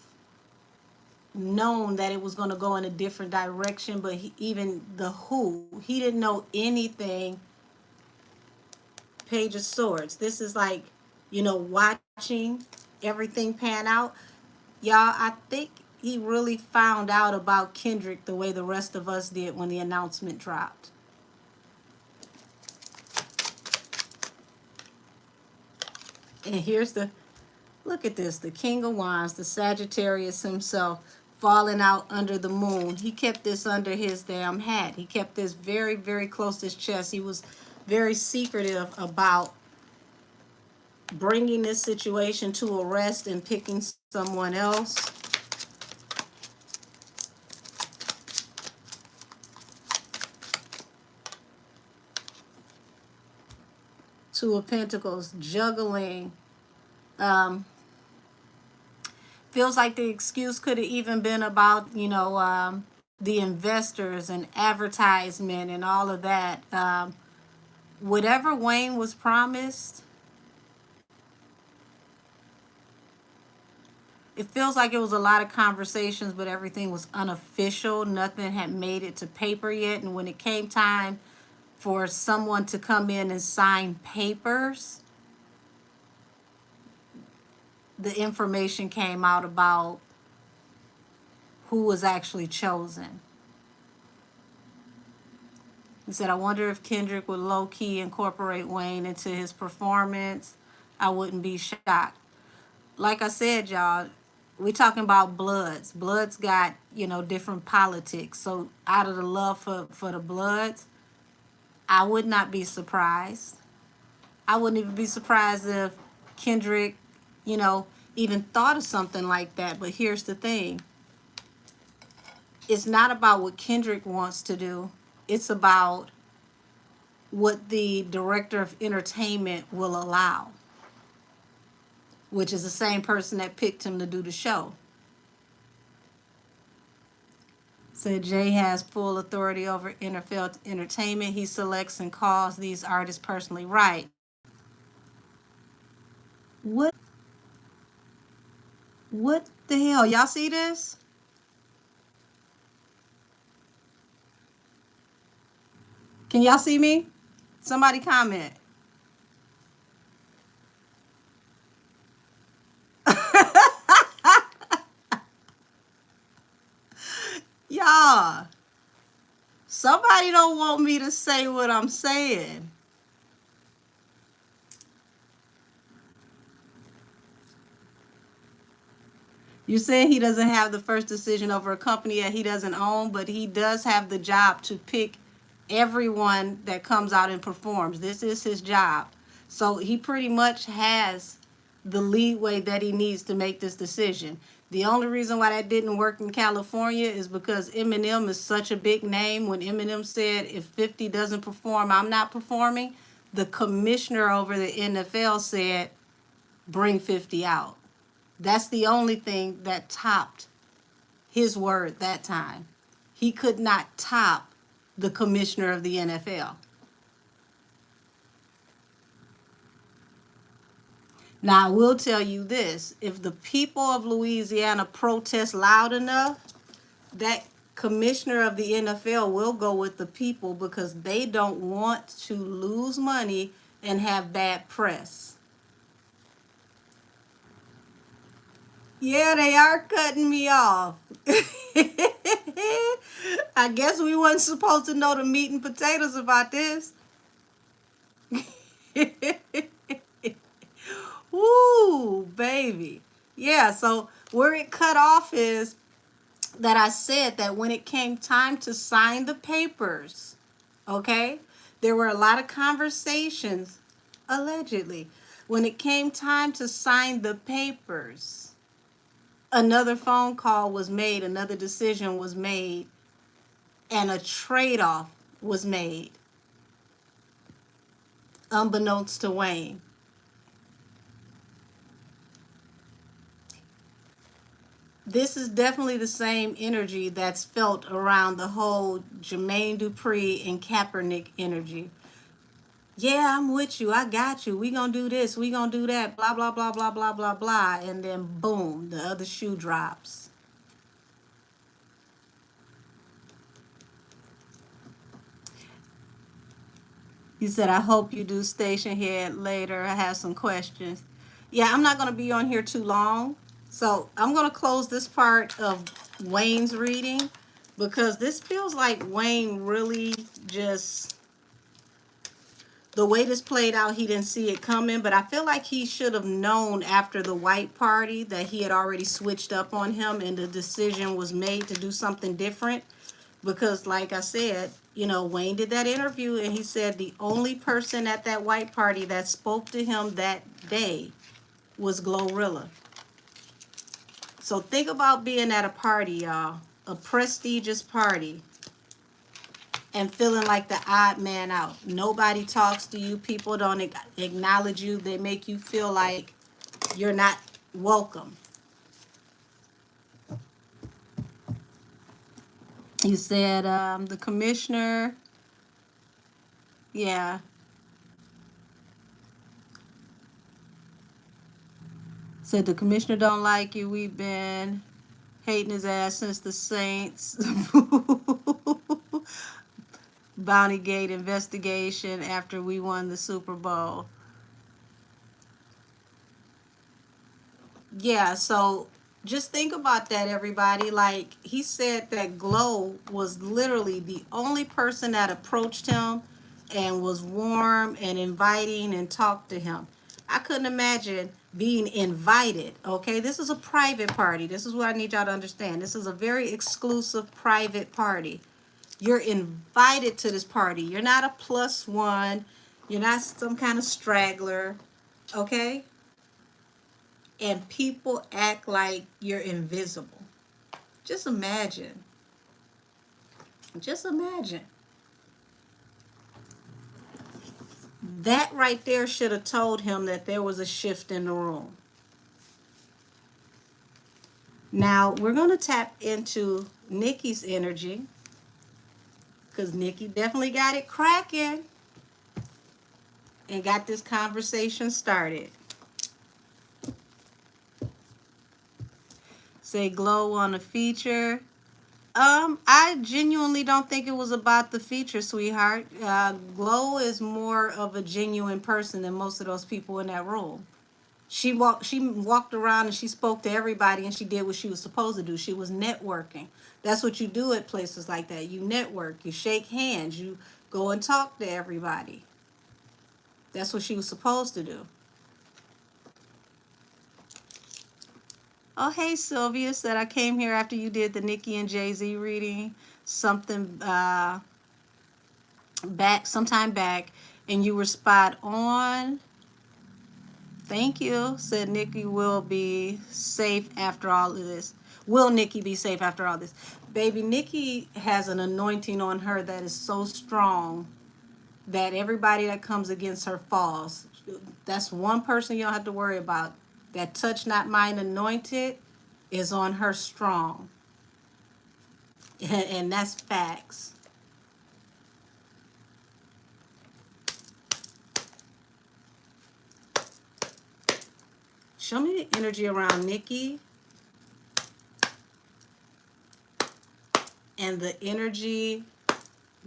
known that it was going to go in a different direction, but even he didn't know anything. Page of Swords. This is like, watching everything pan out. Y'all, I think he really found out about Kendrick the way the rest of us did when the announcement dropped. And here's the Look at this, the King of Wands, the Sagittarius himself, falling out under the moon. He kept this under his damn hat. He kept this very, very close to his chest. He was very secretive about bringing this situation to a rest and picking someone else. Two of Pentacles, juggling. Feels like the excuse could have even been about, the investors and advertisement and all of that. Whatever Wayne was promised, it feels like it was a lot of conversations, but everything was unofficial. Nothing had made it to paper yet. And when it came time for someone to come in and sign papers, the information came out about who was actually chosen. He said, I wonder if Kendrick would low-key incorporate Wayne into his performance. I wouldn't be shocked. Like I said, y'all, we're talking about Bloods. Bloods got, different politics. So out of the love for the Bloods, I would not be surprised. I wouldn't even be surprised if Kendrick, even thought of something like that. But here's the thing. It's not about what Kendrick wants to do. It's about what the director of entertainment will allow, which is the same person that picked him to do the show. Said Jay has full authority over NFL entertainment. He selects and calls these artists personally. Right. What the hell? Y'all see this? Can y'all see me? Somebody comment. Y'all, somebody don't want me to say what I'm saying. You're saying he doesn't have the first decision over a company that he doesn't own, but he does have the job to pick everyone that comes out and performs. This is his job. So he pretty much has the leeway that he needs to make this decision. The only reason why that didn't work in California is because Eminem is such a big name. When Eminem said, if 50 doesn't perform, I'm not performing, the commissioner over the NFL said, bring 50 out. That's the only thing that topped his word that time. He could not top the commissioner of the NFL. Now, I will tell you this. If the people of Louisiana protest loud enough, that commissioner of the NFL will go with the people because they don't want to lose money and have bad press. Yeah, they are cutting me off. I guess we wasn't supposed to know the meat and potatoes about this. Woo, baby. Yeah, so where it cut off is that I said that when it came time to sign the papers, okay, there were a lot of conversations, allegedly. When it came time to sign the papers, another phone call was made, another decision was made, and a trade-off was made, unbeknownst to Wayne. This is definitely the same energy that's felt around the whole Jermaine Dupri and Kaepernick energy. Yeah, I'm with you. I got you. We gonna do this. We gonna do that. Blah, blah, blah, blah, blah, blah, blah. And then boom, the other shoe drops. You said, I hope you do station head later. I have some questions. Yeah, I'm not going to be on here too long. So I'm going to close this part of Wayne's reading because this feels like Wayne really just, the way this played out, he didn't see it coming, but I feel like he should have known after the white party that he had already switched up on him and the decision was made to do something different. Because like I said, you know, Wayne did that interview and he said the only person at that white party that spoke to him that day was Glorilla. So think about being at a party, y'all, a prestigious party, and feeling like the odd man out. Nobody talks to you. People don't acknowledge you. They make you feel like you're not welcome. He said the commissioner, yeah, said the commissioner don't like you. We've been hating his ass since the Saints. Bounty Gate investigation after we won the Super Bowl. Yeah, so just think about that, everybody. Like, he said that Glow was literally the only person that approached him and was warm and inviting and talked to him. I couldn't imagine being invited, okay? This is a private party. This is what I need y'all to understand. This is a very exclusive private party. You're invited to this party. You're not a plus one. You're not some kind of straggler, okay? And people act like you're invisible. Just imagine. Just imagine. That right there should have told him that there was a shift in the room. Now, we're going to tap into Nicki's energy, because Nicki definitely got it cracking and got this conversation started. Say Glow on a feature. I genuinely don't think it was about the feature, sweetheart. Glow is more of a genuine person than most of those people in that room. She walked around and she spoke to everybody and she did what she was supposed to do. She was networking. That's what you do at places like that. You network, you shake hands, you go and talk to everybody. That's what she was supposed to do. Oh, hey, Sylvia said I came here after you did the Nicki and Jay-Z reading sometime back, and you were spot on. Thank you. Said Nicki will be safe after all of this. Will Nicki be safe after all this? Baby, Nicki has an anointing on her that is so strong that everybody that comes against her falls. That's one person you don't have to worry about. That touch not mine anointed is on her strong. And that's facts. Show me the energy around Nicki and the energy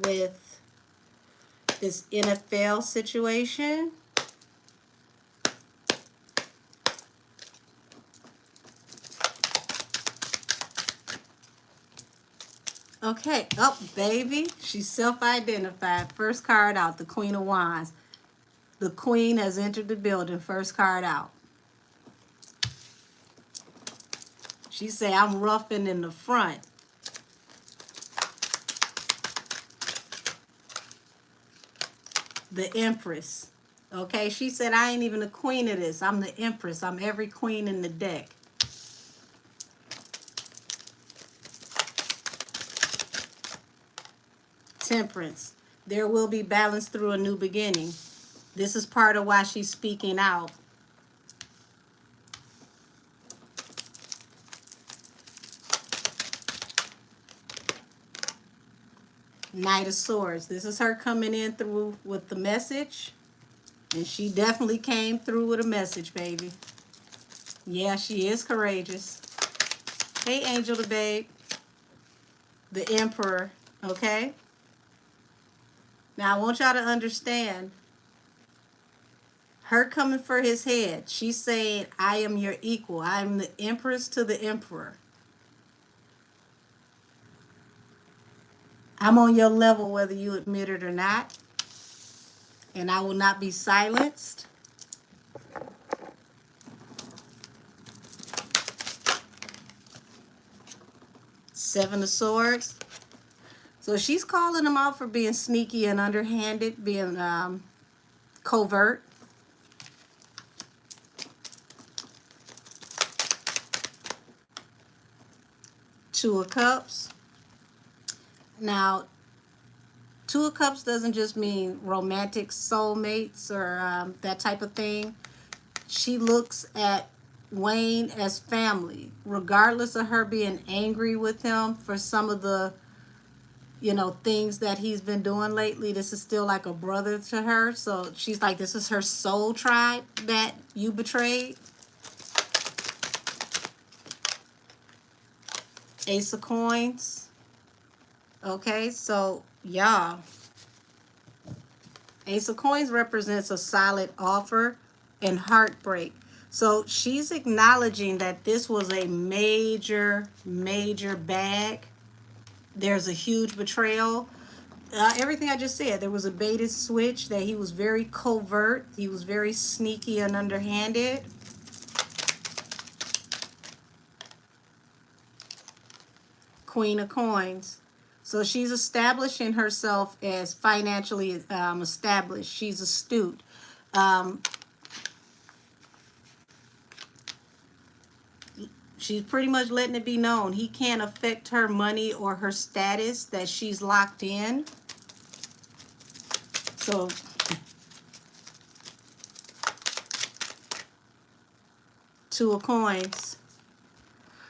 with this NFL situation. Okay, oh, baby, she's self-identified. First card out, the Queen of Wands. The Queen has entered the building, first card out. She say, I'm roughing in the front. The Empress. Okay, she said, I ain't even the queen of this. I'm the Empress. I'm every queen in the deck. Temperance. There will be balance through a new beginning. This is part of why she's speaking out. Knight of Swords. This is her coming in through with the message. And she definitely came through with a message, baby. Yeah, she is courageous. Hey, Angel the Babe. The Emperor, okay? Now, I want y'all to understand. Her coming for his head. She's saying, I am your equal. I am the Empress to the Emperor. I'm on your level whether you admit it or not. And I will not be silenced. Seven of Swords. So she's calling him out for being sneaky and underhanded, being covert. Two of Cups. Now, Two of Cups doesn't just mean romantic soulmates or that type of thing. She looks at Wayne as family, regardless of her being angry with him for some of the, things that he's been doing lately. This is still like a brother to her. So she's like, this is her soul tribe that you betrayed. Ace of Coins. Okay, so y'all, Ace of Coins represents a solid offer and heartbreak. So she's acknowledging that this was a major, major bag. There's a huge betrayal. Everything I just said, there was a baited switch, that he was very covert. He was very sneaky and underhanded. Queen of Coins. So she's establishing herself as financially established. She's astute. She's pretty much letting it be known he can't affect her money or her status, that she's locked in. So Two of Coins.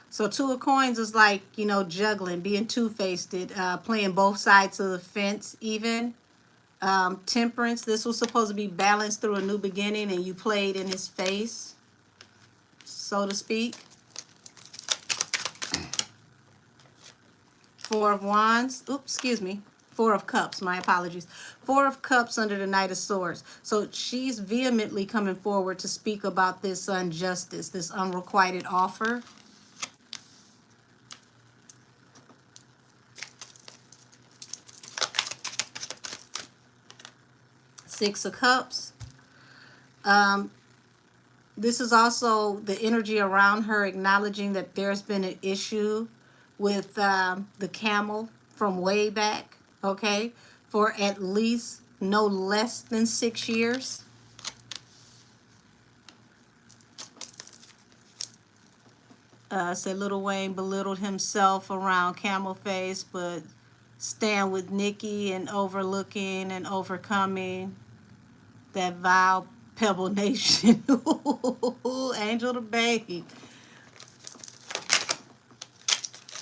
So Two of Coins is like, juggling, being two-faced, playing both sides of the fence even. Temperance, this was supposed to be balanced through a new beginning, and you played in his face, so to speak. Four of Wands. Oops, excuse me. Four of Cups. My apologies. Four of Cups under the Knight of Swords. So she's vehemently coming forward to speak about this injustice, this unrequited offer. Six of Cups. This is also the energy around her acknowledging that there's been an issue with the camel from way back, okay, for at least no less than 6 years. Said Lil Wayne belittled himself around Camel Face, but stand with Nicki and overlooking and overcoming that vile Pebble Nation. Angel the Babe.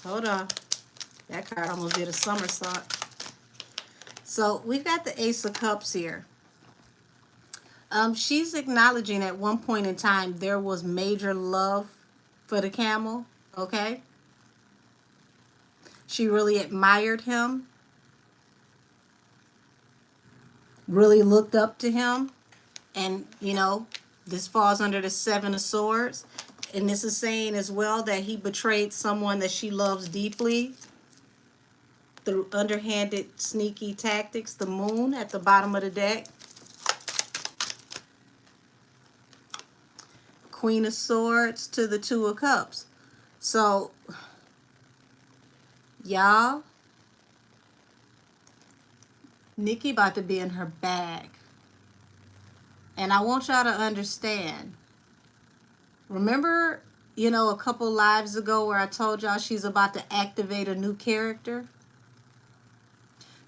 Hold on. That card almost did a somersault. So we've got the Ace of Cups here. She's acknowledging at one point in time there was major love for the camel, okay? She really admired him, really looked up to him, and, this falls under the Seven of Swords. And this is saying as well that he betrayed someone that she loves deeply through underhanded, sneaky tactics. The Moon at the bottom of the deck. Queen of Swords to the Two of Cups. So, y'all, Nicki about to be in her bag. And I want y'all to understand. Remember, a couple lives ago where I told y'all she's about to activate a new character?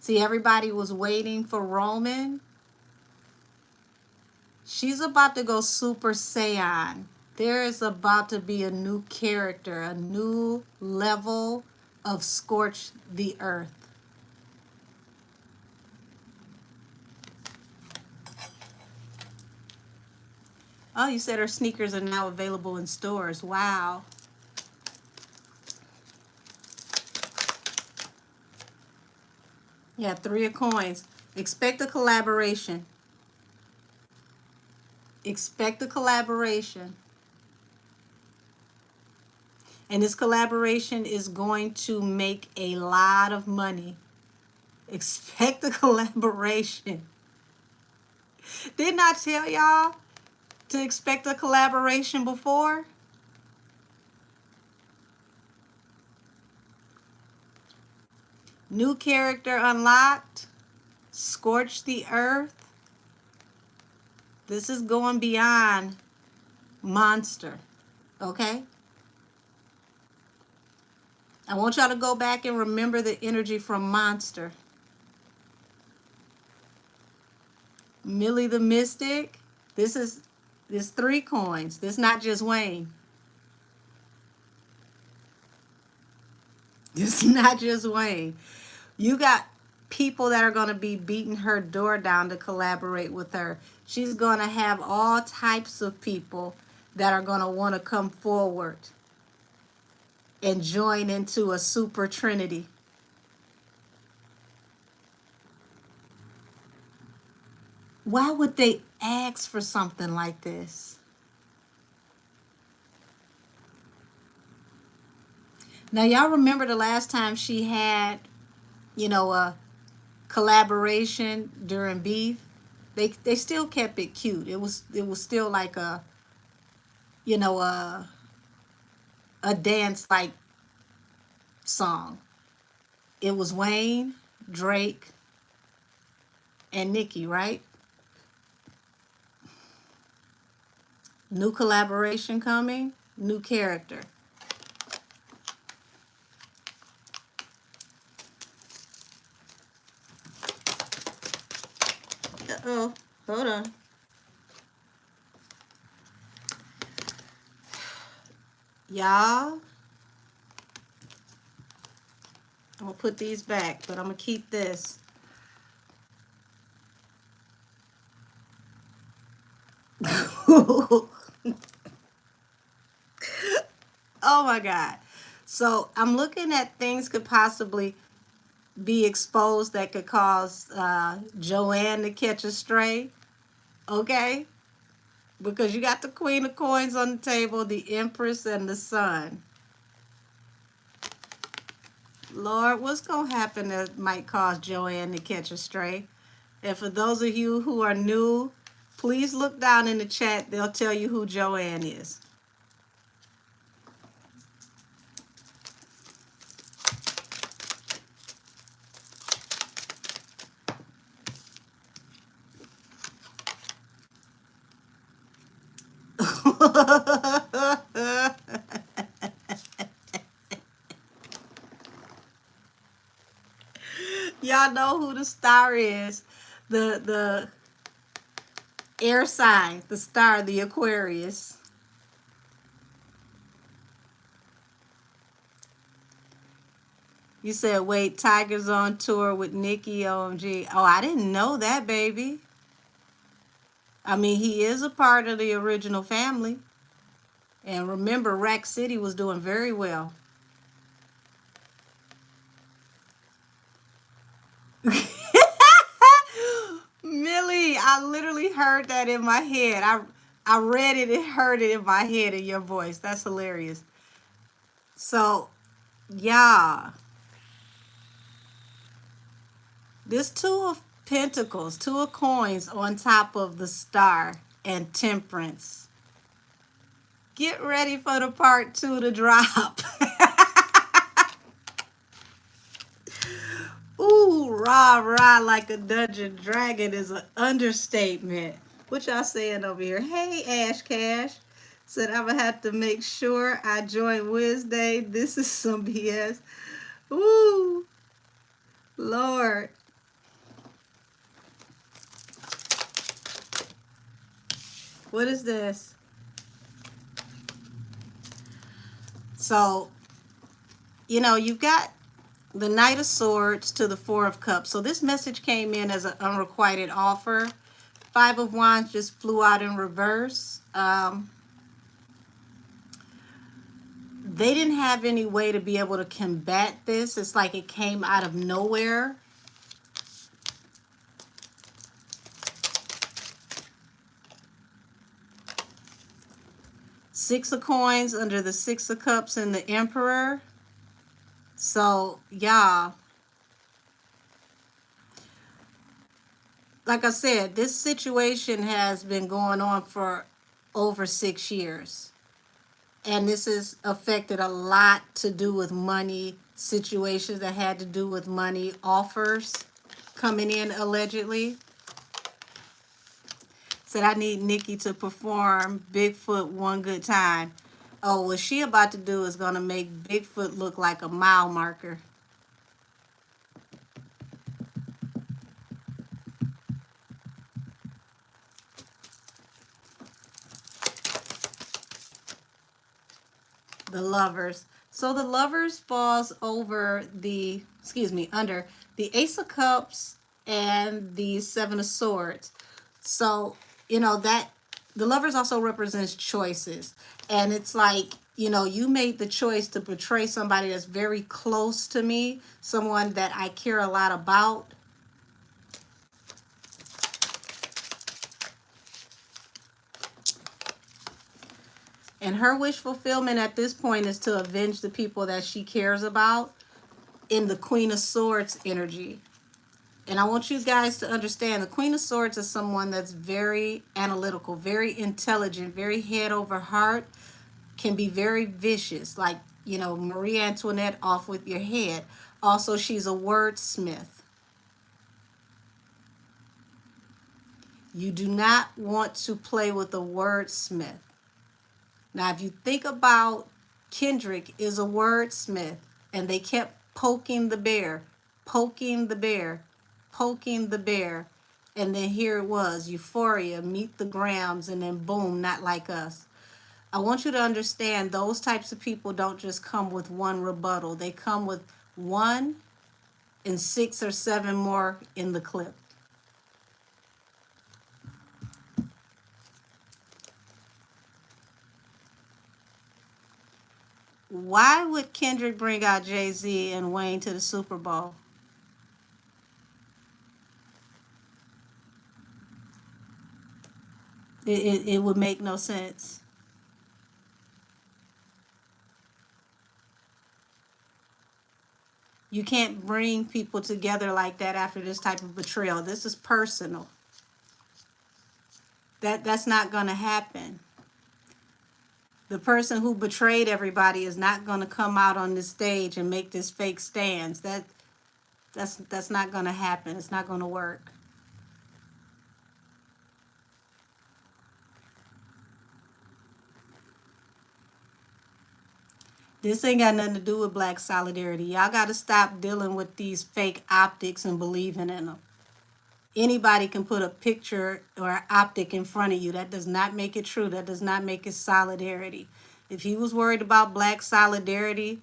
See, everybody was waiting for Roman. She's about to go Super Saiyan. There is about to be a new character, a new level of scorch the earth. Oh, you said her sneakers are now available in stores. Wow. Yeah, Three of Coins. Expect a collaboration. Expect a collaboration. And this collaboration is going to make a lot of money. Expect a collaboration. Didn't I tell y'all to expect a collaboration before? New character unlocked. Scorch the earth. This is going beyond monster. Okay? I want y'all to go back and remember the energy from Monster. Millie the Mystic. This 3 coins. This not just Wayne. This is not just Wayne. You got people that are going to be beating her door down to collaborate with her. She's going to have all types of people that are going to want to come forward and join into a super trinity. Why would they ask for something like this? Now, y'all remember the last time she had, a collaboration during Beef? They still kept it cute. It was still like you know, a a dance like song. It was Wayne, Drake, and Nicki, right? New collaboration coming, new character. Uh-oh, hold on. Y'all, I'm gonna put these back, but I'm gonna keep this. Oh my God. So I'm looking at things could possibly be exposed that could cause Joanne to catch a stray. Okay? Because you got the Queen of Coins on the table, the Empress, and the Sun. Lord, what's going to happen that might cause Joanne to catch a stray? And for those of you who are new, please look down in the chat. They'll tell you who Joanne is. Y'all know who the star is. The air sign, the star, the Aquarius. You said, wait, Tiger's on tour with Nicki, OMG. Oh, I didn't know that, baby. I mean, he is a part of the original family. And remember, Rack City was doing very well. Millie, I literally heard that in my head. I read it and heard it in my head in your voice. That's hilarious. So, yeah. This 2 of Pentacles, 2 of Coins on top of the Star and Temperance. Get ready for the part 2 to drop. Ooh, rah, rah, like a dungeon dragon is an understatement. What y'all saying over here? Hey, Ash Cash. Said I'm going to have to make sure I join Wednesday. This is some BS. Ooh, Lord. What is this? So, you've got the Knight of Swords to the 4 of Cups. So this message came in as an unrequited offer. 5 of Wands just flew out in reverse. They didn't have any way to be able to combat this. It's like it came out of nowhere. Six of Coins under the 6 of Cups and the Emperor. So, yeah. like I said, this situation has been going on for over 6 years. And this has affected a lot to do with money, situations that had to do with money, offers coming in allegedly. Said, I need Nicki to perform Bigfoot one good time. Oh, what she about to do is going to make Bigfoot look like a mile marker. The Lovers. So the Lovers falls over the, excuse me, under the Ace of Cups and the Seven of Swords. So, that the Lovers also represents choices. And it's like, you made the choice to betray somebody that's very close to me, someone that I care a lot about. And her wish fulfillment at this point is to avenge the people that she cares about in the Queen of Swords energy. And I want you guys to understand the Queen of Swords is someone that's very analytical, very intelligent, very head over heart, can be very vicious, like, Marie Antoinette, off with your head. Also, she's a wordsmith. You do not want to play with a wordsmith. Now, if you think about Kendrick is a wordsmith, and they kept poking the bear, poking the bear, poking the bear, and then here it was, Euphoria, Meet the Grams, and then boom, Not Like Us. I want you to understand those types of people don't just come with one rebuttal. They come with one and 6 or 7 more in the clip. Why would Kendrick bring out Jay-Z and Wayne to the Super Bowl? It would make no sense. You can't bring people together like that after this type of betrayal. This is personal. That's not going to happen. The person who betrayed everybody is not going to come out on this stage and make this fake stance. That's not going to happen. It's not going to work. This ain't got nothing to do with black solidarity. Y'all got to stop dealing with these fake optics and believing in them. Anybody can put a picture or an optic in front of you. That does not make it true. That does not make it solidarity. If he was worried about black solidarity,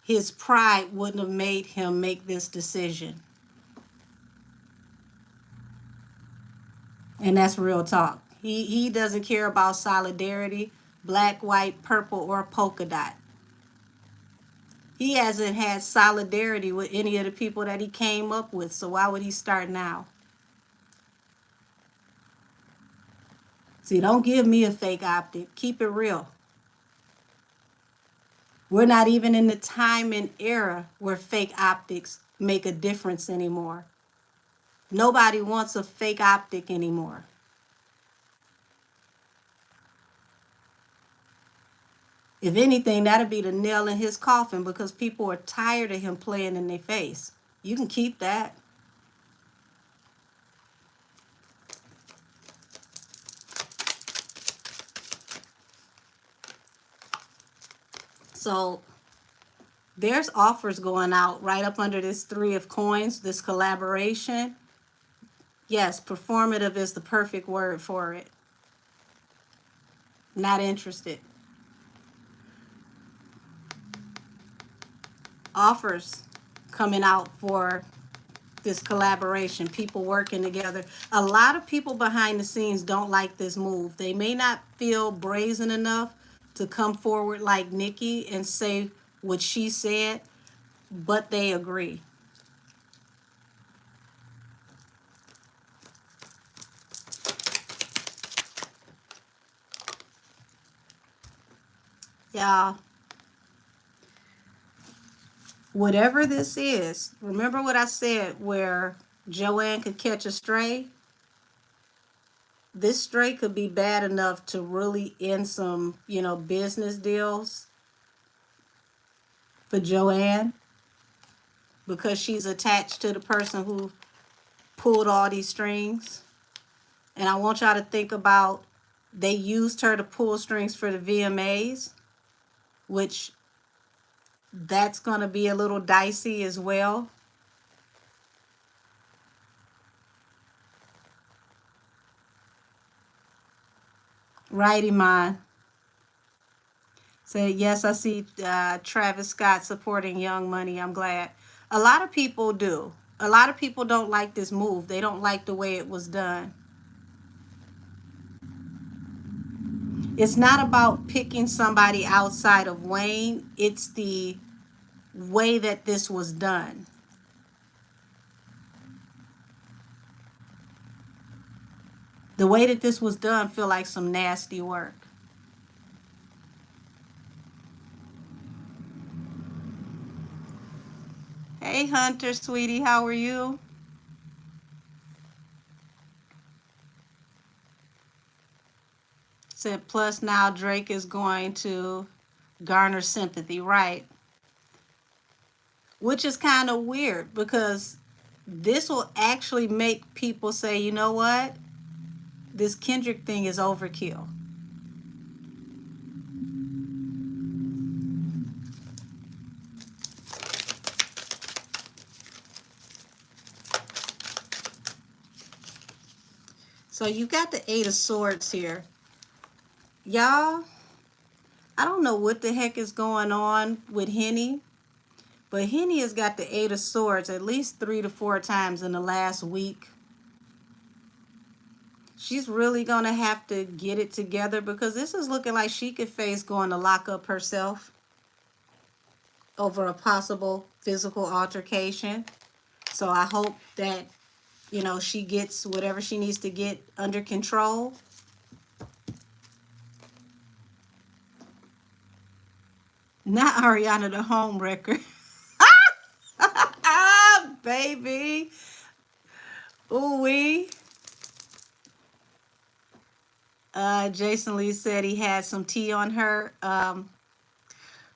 his pride wouldn't have made him make this decision. And that's real talk. He doesn't care about solidarity, black, white, purple, or polka dot. He hasn't had solidarity with any of the people that he came up with, so why would he start now? See, don't give me a fake optic. Keep it real. We're not even in the time and era where fake optics make a difference anymore. Nobody wants a fake optic anymore. If anything, that'd be the nail in his coffin because people are tired of him playing in their face. You can keep that. So there's offers going out right up under this 3 of coins, this collaboration. Yes, performative is the perfect word for it. Not interested. Offers coming out for this collaboration, people working together. A lot of people behind the scenes don't like this move. They may not feel brazen enough to come forward like Nicki and say what she said, but they agree. Y'all, whatever this is, remember what I said where Joanne could catch a stray? this straight could be bad enough to really end some, business deals for Joanne, because she's attached to the person who pulled all these strings. And I want y'all to think about, they used her to pull strings for the VMAs, which that's going to be a little dicey as well. Right, Iman? Said, yes, I see Travis Scott supporting Young Money. I'm glad. A lot of people do. A lot of people don't like this move. They don't like the way it was done. It's not about picking somebody outside of Wayne. It's the way that this was done. The way that this was done feel like some nasty work. Hey, Hunter, sweetie, how are you? Said, plus now Drake is going to garner sympathy, right? Which is kind of weird, because this will actually make people say, you know what? This Kendrick thing is overkill. So you got the Eight of Swords here. Y'all, I don't know what the heck is going on with Henny, but Henny has got the Eight of Swords at least 3 to 4 times in the last week. She's really going to have to get it together, because this is looking like she could face going to lock up herself over a possible physical altercation. So I hope that, she gets whatever she needs to get under control. Not Ariana the home wrecker. Ah, baby. Ooh wee. Jason Lee said he had some tea on her.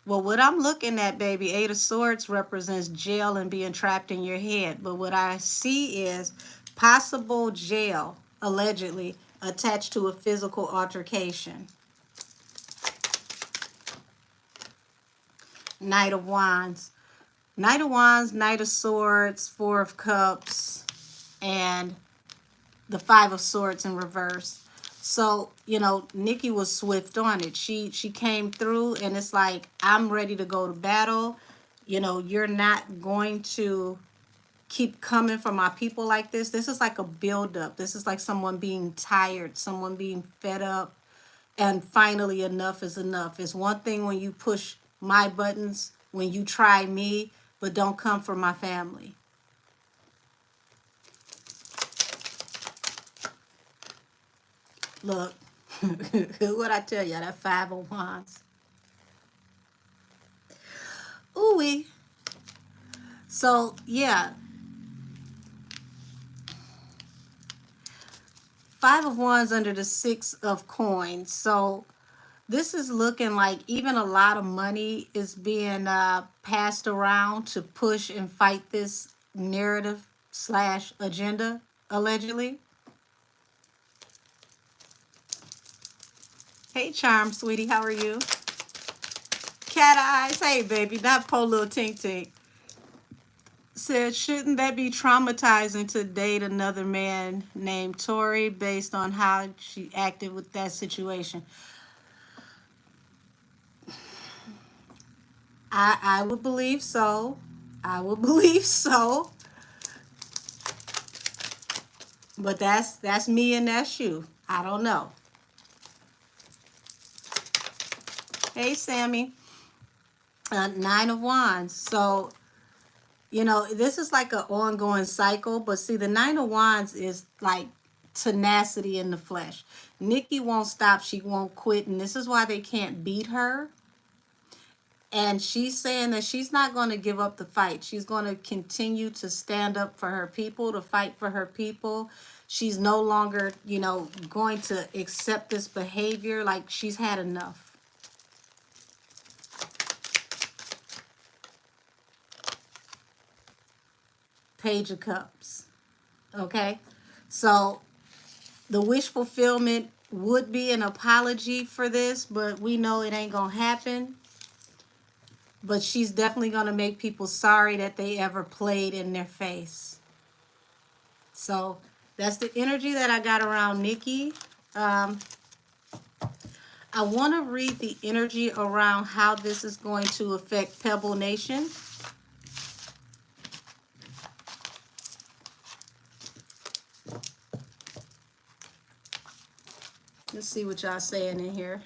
Well, what I'm looking at, baby, Eight of Swords represents jail and being trapped in your head. But what I see is possible jail, allegedly, attached to a physical altercation. Knight of Wands. Knight of Wands, Knight of Swords, Four of Cups, and the Five of Swords in reverse. So, Nicki was swift on it. She came through, and it's like, I'm ready to go to battle. You're not going to keep coming for my people like this. This is like a buildup. This is like someone being tired, someone being fed up, and finally enough is enough. It's one thing when you push my buttons, when you try me, but don't come for my family. Look, what I tell you, that Five of Wands. Ooh-wee. So, yeah. Five of Wands under the Six of Coins. So, this is looking like even a lot of money is being passed around to push and fight this narrative / agenda, allegedly. Hey, Charm, sweetie, how are you? Cat eyes, hey, baby, not po little tink tink. Said, shouldn't that be traumatizing to date another man named Tori based on how she acted with that situation? I would believe so. I would believe so. But that's me and that's you. I don't know. Hey, Sammy. Nine of Wands. So, this is like an ongoing cycle. But see, the Nine of Wands is like tenacity in the flesh. Nicki won't stop. She won't quit. And this is why they can't beat her. And she's saying that she's not going to give up the fight. She's going to continue to stand up for her people, to fight for her people. She's no longer, going to accept this behavior. Like, she's had enough. Page of Cups. Okay? So the wish fulfillment would be an apology for this, but we know it ain't gonna happen. But she's definitely gonna make people sorry that they ever played in their face. So that's the energy that I got around Nicki. I want to read the energy around how this is going to affect Pebble Nation. Let's see what y'all saying in here.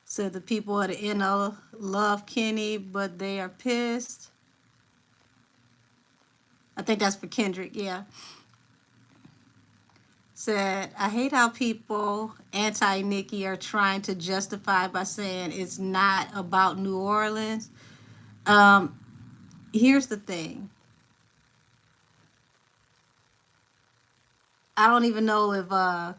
Said the people at the NO love Kenny, but they are pissed. I think that's for Kendrick, yeah. Said, I hate how people anti-Nicki are trying to justify by saying it's not about New Orleans. Here's the thing. I don't even know if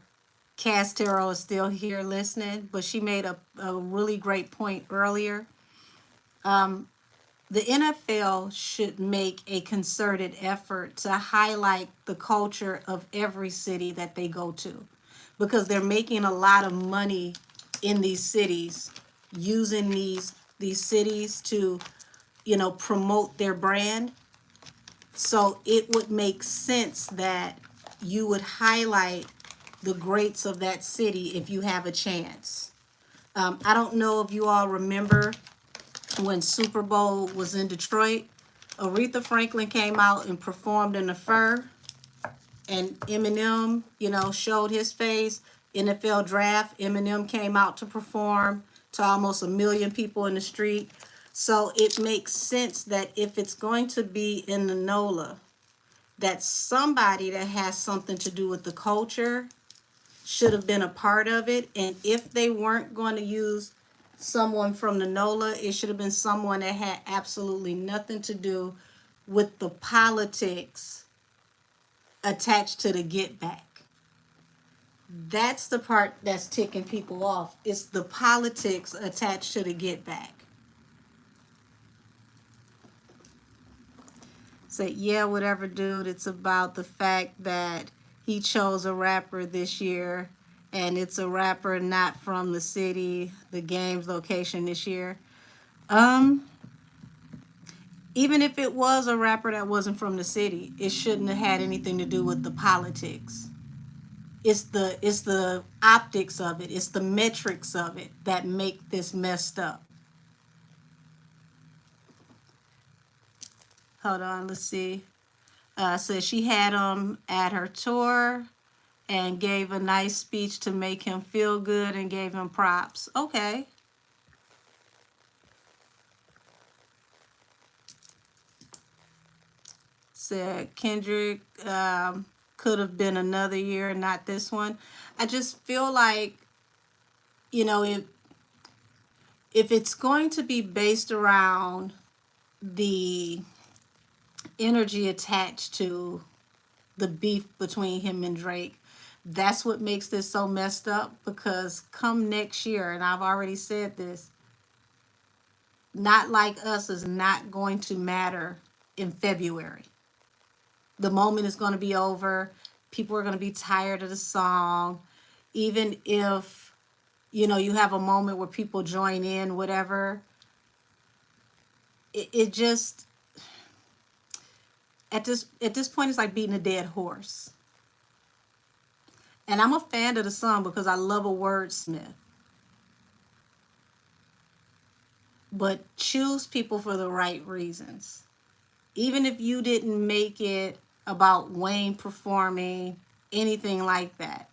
Cass Terrell is still here listening, but she made a really great point earlier. The NFL should make a concerted effort to highlight the culture of every city that they go to, because they're making a lot of money in these cities, using these cities to, promote their brand. So it would make sense that you would highlight the greats of that city if you have a chance. I don't know if you all remember when Super Bowl was in Detroit. Aretha Franklin came out and performed in the fur, and Eminem, showed his face. NFL draft, Eminem came out to perform to almost 1 million people in the street. So it makes sense that if it's going to be in the NOLA, that somebody that has something to do with the culture should have been a part of it. And if they weren't going to use someone from the NOLA, it should have been someone that had absolutely nothing to do with the politics attached to the get back. That's the part that's ticking people off. It's the politics attached to the get back. Say, yeah, whatever, dude. It's about the fact that he chose a rapper this year, and it's a rapper not from the city, the game's location this year. Even if it was a rapper that wasn't from the city, it shouldn't have had anything to do with the politics. It's the optics of it. It's the metrics of it that make this messed up. Hold on, let's see. So she had him at her tour and gave a nice speech to make him feel good and gave him props. Okay. Said Kendrick could have been another year, not this one. I just feel like, if it's going to be based around the energy attached to the beef between him and Drake, that's what makes this so messed up. Because come next year, and I've already said this, Not Like Us is not going to matter in February. The moment is going to be over. People are going to be tired of the song. Even if, you have a moment where people join in, whatever, it just, at this point, it's like beating a dead horse. And I'm a fan of the song because I love a wordsmith. But choose people for the right reasons. Even if you didn't make it about Wayne performing, anything like that,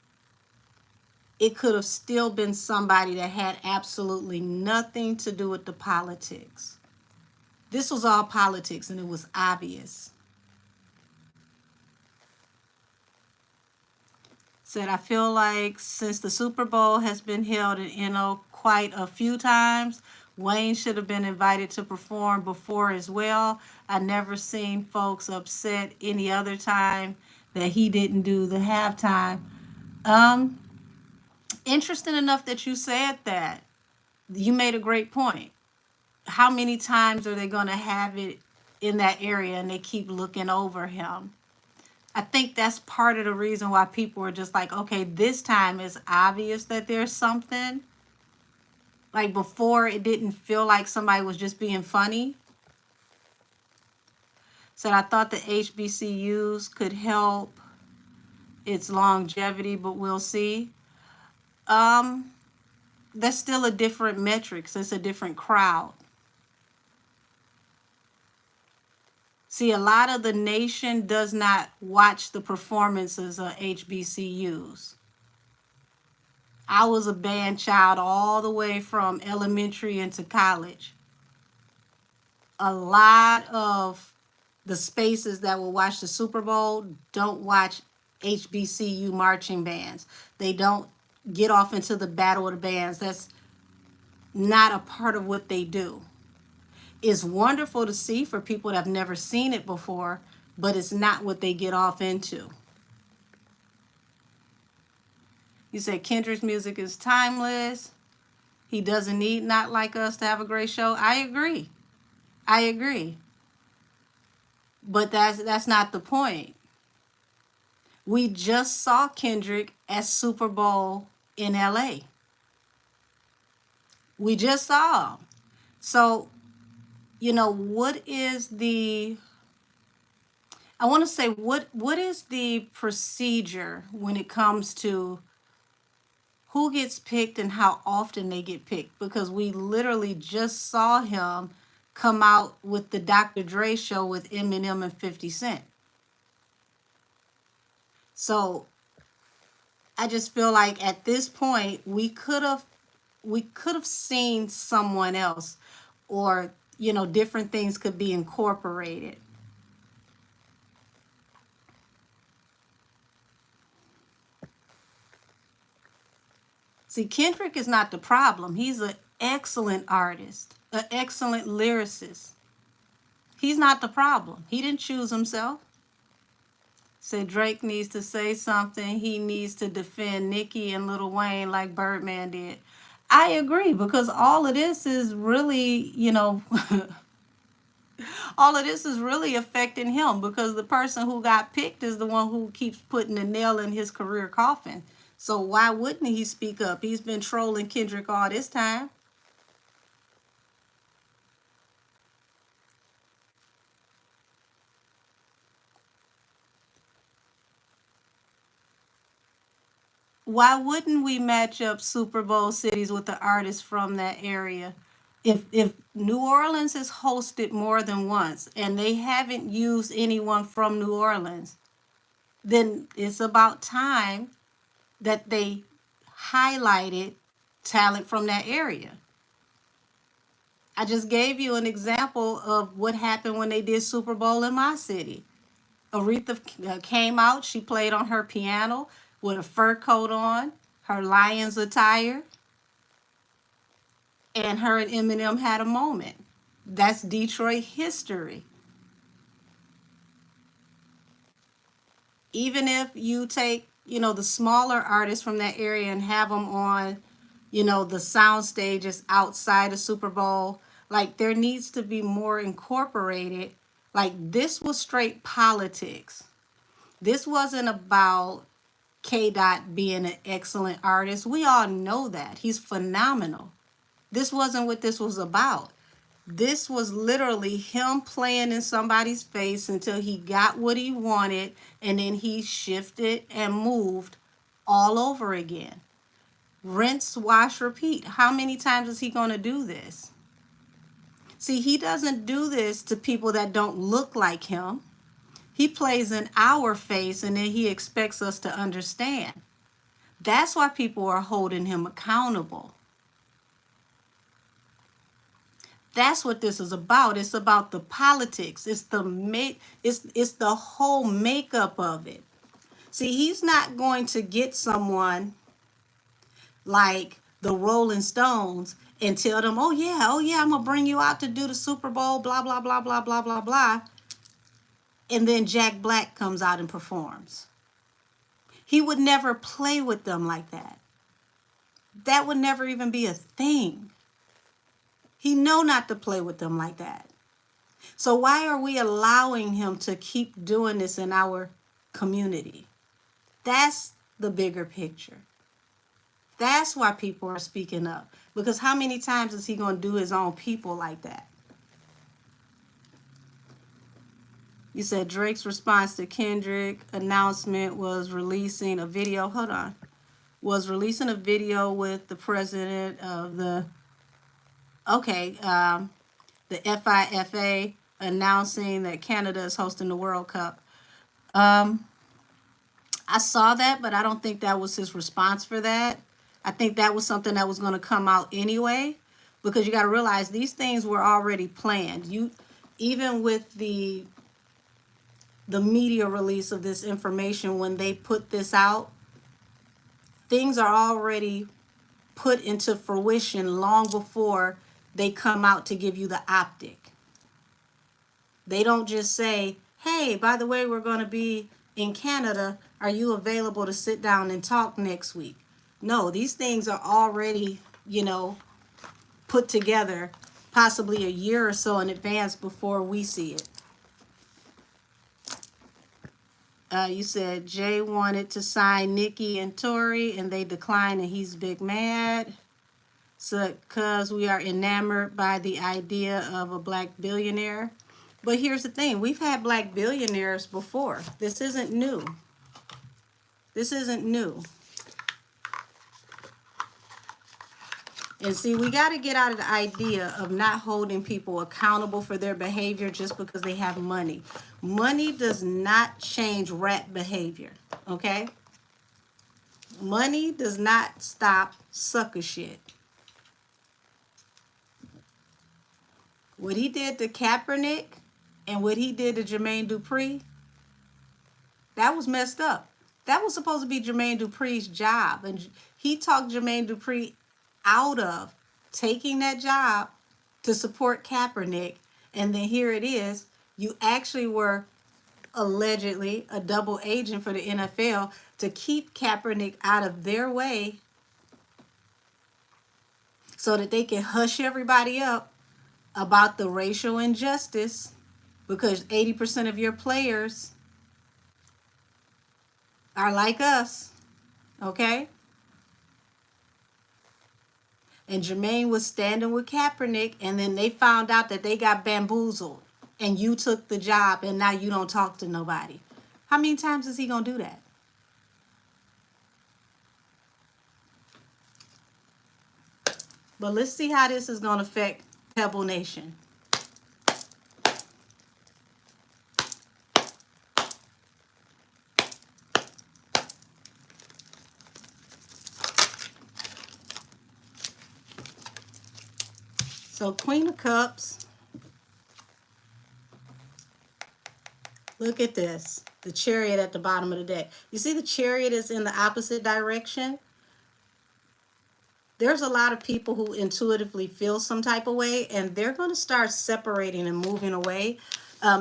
it could have still been somebody that had absolutely nothing to do with the politics. This was all politics, and it was obvious. Said, I feel like since the Super Bowl has been held in quite a few times, Wayne should have been invited to perform before as well. I never seen folks upset any other time that he didn't do the halftime. Um, Interesting enough that you said that. You made a great point. How many times are they going to have it in that area and they keep looking over him? I think that's part of the reason why people are just like, okay, this time it's obvious that there's something. Like before, it didn't feel like somebody was just being funny. Said I thought the HBCUs could help its longevity, but we'll see. Um, that's still a different metric. So it's a different crowd. See, a lot of the nation does not watch the performances of HBCUs. I was a band child all the way from elementary into college. A lot of the spaces that will watch the Super Bowl don't watch HBCU marching bands. They don't get off into the battle of the bands. That's not a part of what they do. It's wonderful to see for people that have never seen it before, but it's not what they get off into. You said Kendrick's music is timeless. He doesn't need Not Like Us to have a great show. I agree. I agree. But that's not the point. We just saw Kendrick at Super Bowl in LA. We just saw him. So, what is the I want to say what is the procedure when it comes to who gets picked and how often they get picked? Because we literally just saw him come out with the Dr. Dre show with Eminem and 50 Cent. So I just feel like at this point we could have seen someone else, or different things could be incorporated. See, Kendrick is not the problem. He's an excellent artist, an excellent lyricist. He's not the problem. He didn't choose himself. Said Drake needs to say something. He needs to defend Nicki and Lil Wayne like Birdman did. I agree, because all of this is really, all of this is really affecting him, because the person who got picked is the one who keeps putting the nail in his career coffin. So why wouldn't he speak up? He's been trolling Kendrick all this time. Why wouldn't we match up Super Bowl cities with the artists from that area? If New Orleans has hosted more than once and they haven't used anyone from New Orleans, then it's about time that they highlighted talent from that area. I just gave you an example of what happened when they did Super Bowl in my city. Aretha came out, she played on her piano with a fur coat on, her Lions attire, and her and Eminem had a moment. That's Detroit history. Even if you take, the smaller artists from that area and have them on, the sound stages outside of Super Bowl, like there needs to be more incorporated. Like this was straight politics. This wasn't about K. Dot being an excellent artist. We all know that. He's phenomenal. This wasn't what this was about. This was literally him playing in somebody's face until he got what he wanted, and then he shifted and moved all over again. Rinse, wash, repeat. How many times is he going to do this? See, he doesn't do this to people that don't look like him. He plays in our face and then he expects us to understand. That's why people are holding him accountable. That's what this is about. It's about the politics. It's the whole makeup of it. See, he's not going to get someone like the Rolling Stones and tell them, oh yeah, I'm gonna bring you out to do the Super Bowl, blah blah blah blah blah blah blah, and then Jack Black comes out and performs. He would never play with them like that. That would never even be a thing. He know not to play with them like that. So why are we allowing him to keep doing this in our community? That's the bigger picture. That's why people are speaking up. Because how many times is he going to do his own people like that? You said Drake's response to Kendrick announcement was releasing a video. Hold on. Was releasing a video with the president of the, the FIFA announcing that Canada is hosting the World Cup. I saw that, but I don't think that was his response for that. I think that was something that was going to come out anyway, because you got to realize these things were already planned. Even with the media release of this information, when they put this out, things are already put into fruition long before they come out to give you the optic. They don't just say, hey, by the way, we're going to be in Canada. Are you available to sit down and talk next week? No, these things are already, put together possibly a year or so in advance before we see it. You said Jay wanted to sign Nicki and Tory and they declined and he's big mad. So, because we are enamored by the idea of a black billionaire. But here's the thing. We've had black billionaires before. This isn't new. This isn't new. And see, we got to get out of the idea of not holding people accountable for their behavior just because they have money. Money does not change rat behavior, okay? Money does not stop sucker shit. What he did to Kaepernick and what he did to Jermaine Dupri, that was messed up. That was supposed to be Jermaine Dupri's job. And he talked Jermaine Dupri out of taking that job to support Kaepernick. And then here it is. You actually were allegedly a double agent for the NFL to keep Kaepernick out of their way so that they can hush everybody up about the racial injustice, because 80% of your players are like us, okay? And Jermaine was standing with Kaepernick, and then they found out that they got bamboozled, and you took the job, and now you don't talk to nobody. How many times is he going to do that? But let's see how this is going to affect Pebble Nation. So Queen of Cups. Look at this. The Chariot at the bottom of the deck. You see the Chariot is in the opposite direction? There's a lot of people who intuitively feel some type of way, and they're going to start separating and moving away.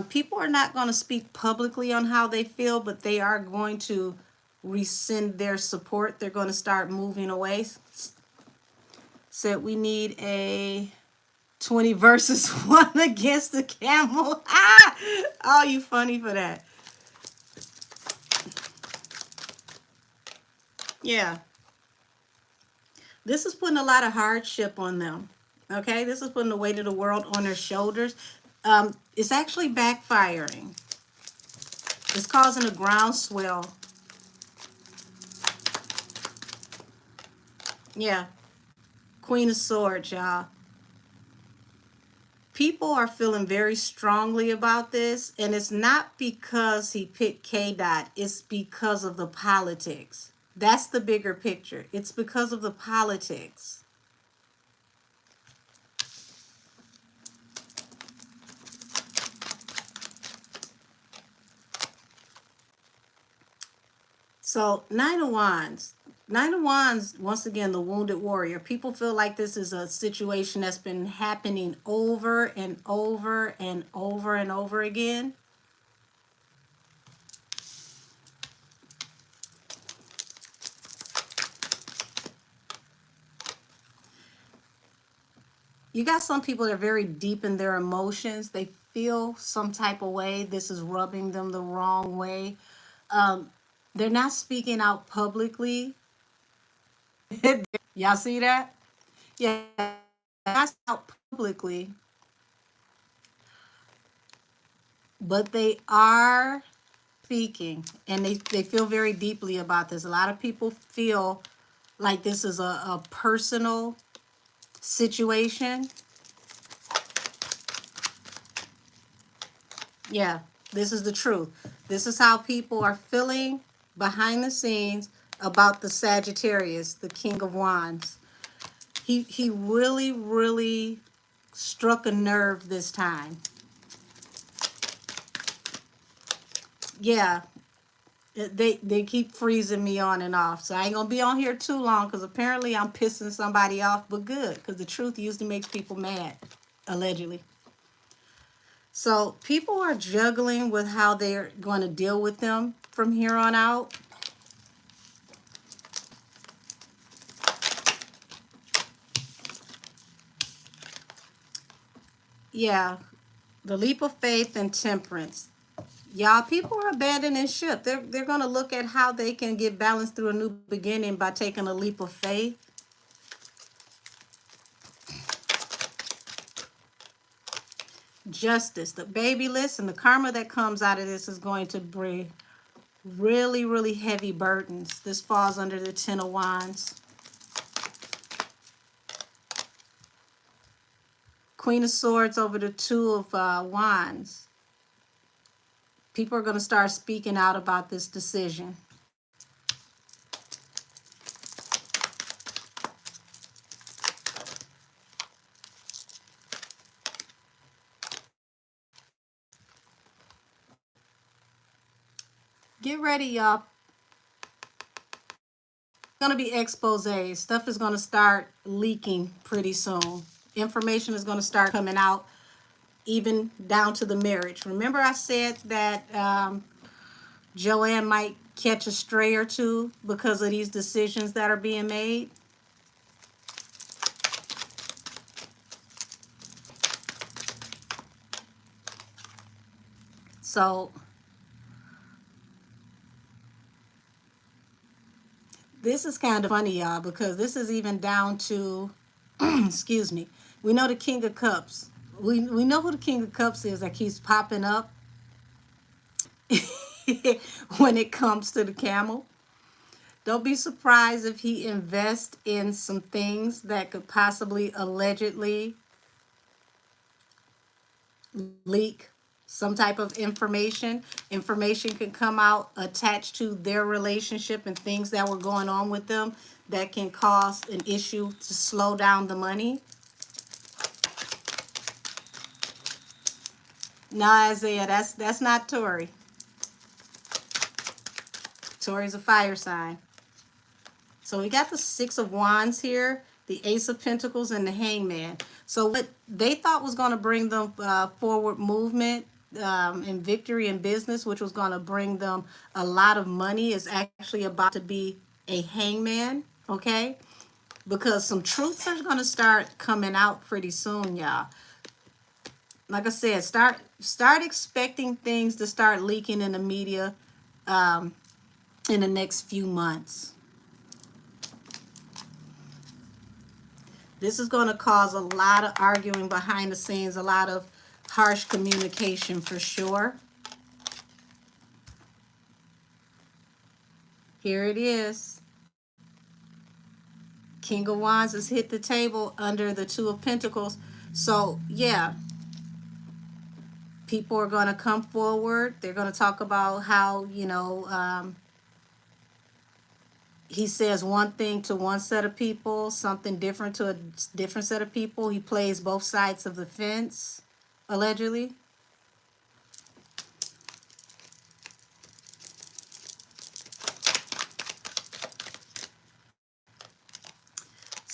People are not going to speak publicly on how they feel, but they are going to rescind their support. They're going to start moving away. Said we need a 20 versus 1 against the camel. Oh, you funny for that. Yeah. This is putting a lot of hardship on them. Okay, this is putting the weight of the world on their shoulders. It's actually backfiring. It's causing a groundswell. Yeah. Queen of Swords, y'all. People are feeling very strongly about this, and it's not because he picked K-Dot. It's because of the politics. That's the bigger picture. It's because of the politics. So, Nine of Wands. Nine of Wands, once again, the wounded warrior. People feel like this is a situation that's been happening over and over and over and over again. You got some people that are very deep in their emotions. They feel some type of way. This is rubbing them the wrong way. Um, they're not speaking out publicly. Y'all see that? Yeah, not out publicly, but they are speaking, and they feel very deeply about this. A lot of people feel like this is a personal situation. Yeah, this is the truth. This is how people are feeling behind the scenes about the Sagittarius, the King of Wands. He really, really struck a nerve this time. Yeah, they keep freezing me on and off. So I ain't gonna be on here too long because apparently I'm pissing somebody off, but good, because the truth usually makes people mad, allegedly. So people are juggling with how they're going to deal with them from here on out. Yeah, the leap of faith and temperance. Y'all, people are abandoning ship. They're going to look at how they can get balanced through a new beginning by taking a leap of faith. Justice, the baby list, and the karma that comes out of this is going to bring really, really heavy burdens. This falls under the Ten of Wands. Queen of Swords over the Two of Wands. People are going to start speaking out about this decision. Get ready, y'all. It's going to be expose. Stuff is going to start leaking pretty soon. Information is going to start coming out, even down to the marriage. Remember I said that Joanne might catch a stray or two because of these decisions that are being made? So this is kind of funny, y'all, because this is even down to, excuse me, we know the King of Cups. We know who the King of Cups is that keeps popping up when it comes to the camel. Don't be surprised if he invests in some things that could possibly allegedly leak some type of information. Information can come out attached to their relationship and things that were going on with them that can cause an issue to slow down the money. No, Isaiah, that's not Tori. Tori's a fire sign. So we got the Six of Wands here, the Ace of Pentacles, and the Hangman. So what they thought was going to bring them forward movement and victory in business, which was going to bring them a lot of money, is actually about to be a hangman, okay? Because some truths are going to start coming out pretty soon, y'all. Like I said, start expecting things to start leaking in the media in the next few months. This is going to cause a lot of arguing behind the scenes, a lot of harsh communication for sure. Here it is. King of Wands has hit the table under the Two of Pentacles. So, yeah, people are going to come forward. They're going to talk about how, he says one thing to one set of people, something different to a different set of people. He plays both sides of the fence, allegedly.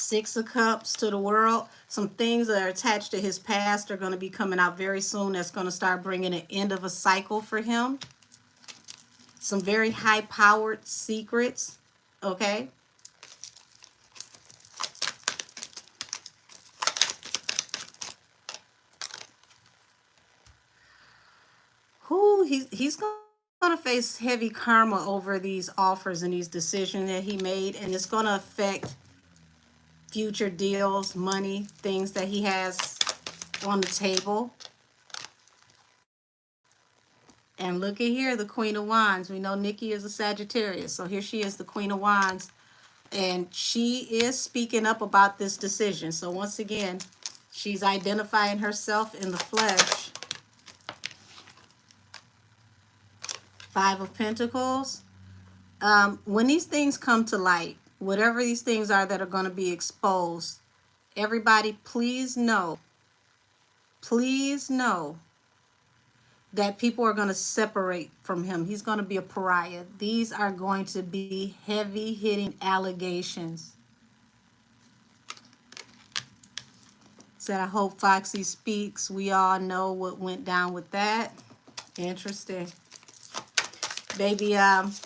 Six of Cups to the world. Some things that are attached to his past are going to be coming out very soon. That's going to start bringing an end of a cycle for him. Some very high-powered secrets. Okay. He's going to face heavy karma over these offers and these decisions that he made, and it's going to affect future deals, money, things that he has on the table. And look at here, the Queen of Wands. We know Nicki is a Sagittarius, so here she is, the Queen of Wands, and she is speaking up about this decision. So once again, she's identifying herself in the flesh. Five of Pentacles. When these things come to light, whatever these things are that are going to be exposed, everybody please know that people are going to separate from him. He's going to be a pariah. These are going to be heavy-hitting allegations. Said, I hope Foxy speaks. We all know what went down with that. Interesting. Baby,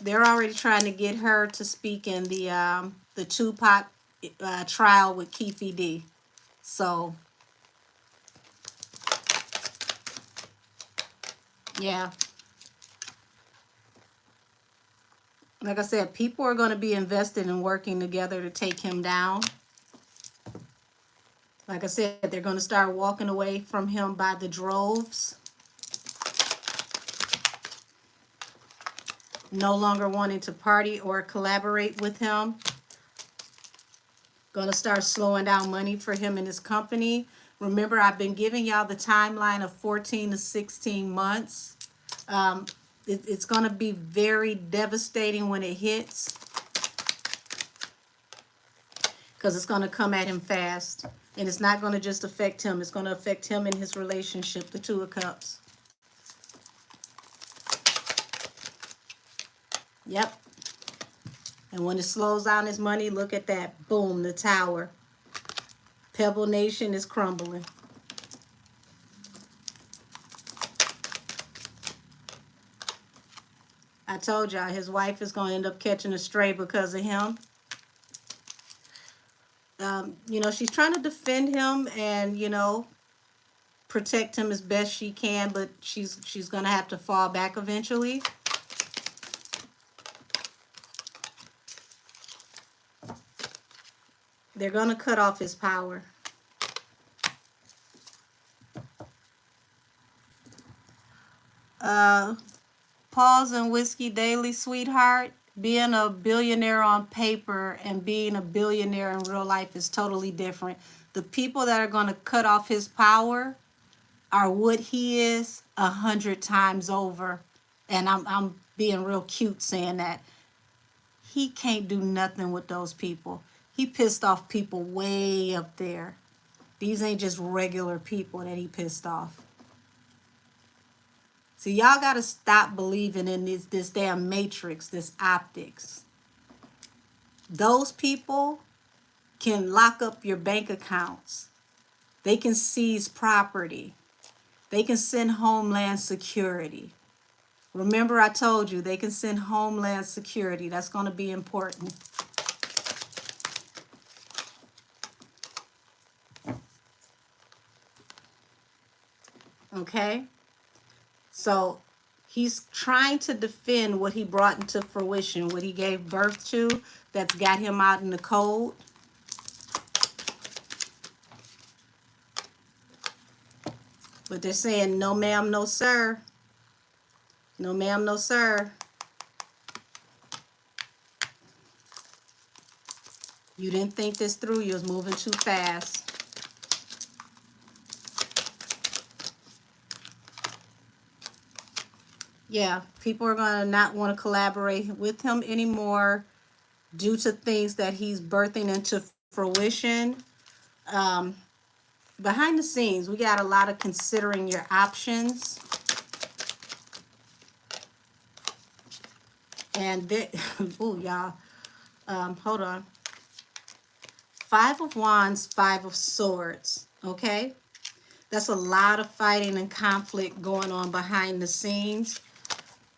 they're already trying to get her to speak in the Tupac trial with Keefe D. So, yeah. Like I said, people are going to be invested in working together to take him down. Like I said, they're going to start walking away from him by the droves. No longer wanting to party or collaborate with him. Going to start slowing down money for him and his company. Remember, I've been giving y'all the timeline of 14 to 16 months. It's going to be very devastating when it hits, because it's going to come at him fast. And it's not going to just affect him. It's going to affect him and his relationship, the Two of Cups. Yep. And when it slows down his money, look at that. Boom, the Tower. Pebble Nation is crumbling. I told y'all his wife is going to end up catching a stray because of him. You know, she's trying to defend him and, you know, protect him as best she can, but she's going to have to fall back eventually. They're going to cut off his power. Pause and Whiskey Daily, sweetheart. Being a billionaire on paper and being a billionaire in real life is totally different. The people that are going to cut off his power are what he is 100 times over. And I'm being real cute saying that. He can't do nothing with those people. He pissed off people way up there. These ain't just regular people that he pissed off. So y'all got to stop believing in this damn matrix, this optics. Those people can lock up your bank accounts. They can seize property. They can send Homeland Security. Remember, I told you they can send Homeland Security. That's going to be important. Okay? So he's trying to defend what he brought into fruition, what he gave birth to, that's got him out in the cold. But they're saying, no ma'am, no sir. No ma'am, no sir. You didn't think this through. You was moving too fast. Yeah, people are going to not want to collaborate with him anymore due to things that he's birthing into fruition. Behind the scenes, we got a lot of considering your options. And, oh, y'all, hold on. Five of Wands, Five of Swords, okay? That's a lot of fighting and conflict going on behind the scenes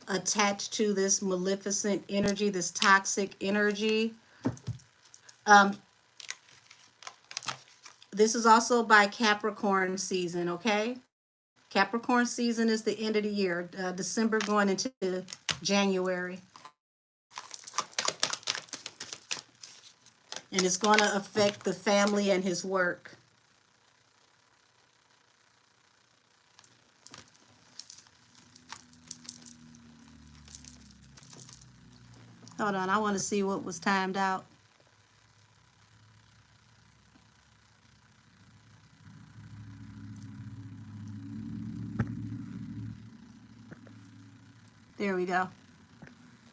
attached to this maleficent energy, this toxic energy. This is also by Capricorn season, okay? Capricorn season is the end of the year, December going into January. And it's going to affect the family and his work. Hold on, I want to see what was timed out. There we go.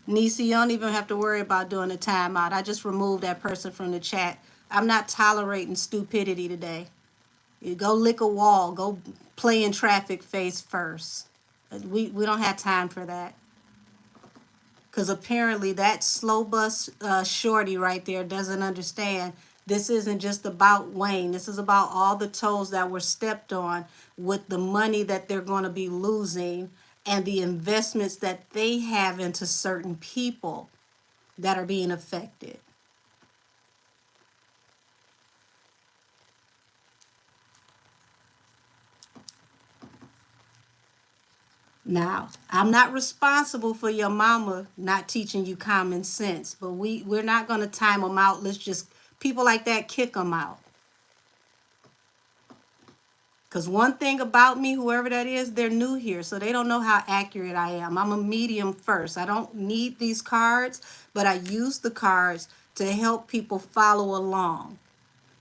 Nisi, you don't even have to worry about doing a timeout. I just removed that person from the chat. I'm not tolerating stupidity today. You go lick a wall. Go play in traffic face first. We don't have time for that. Because apparently that slow bus shorty right there doesn't understand. This isn't just about Wayne. This is about all the toes that were stepped on with the money that they're going to be losing and the investments that they have into certain people that are being affected. Now, I'm not responsible for your mama not teaching you common sense, but we're not going to time them out. Let's just, people like that, kick them out. Because one thing about me, whoever that is, they're new here, so they don't know how accurate I am. I'm a medium first. I don't need these cards, but I use the cards to help people follow along.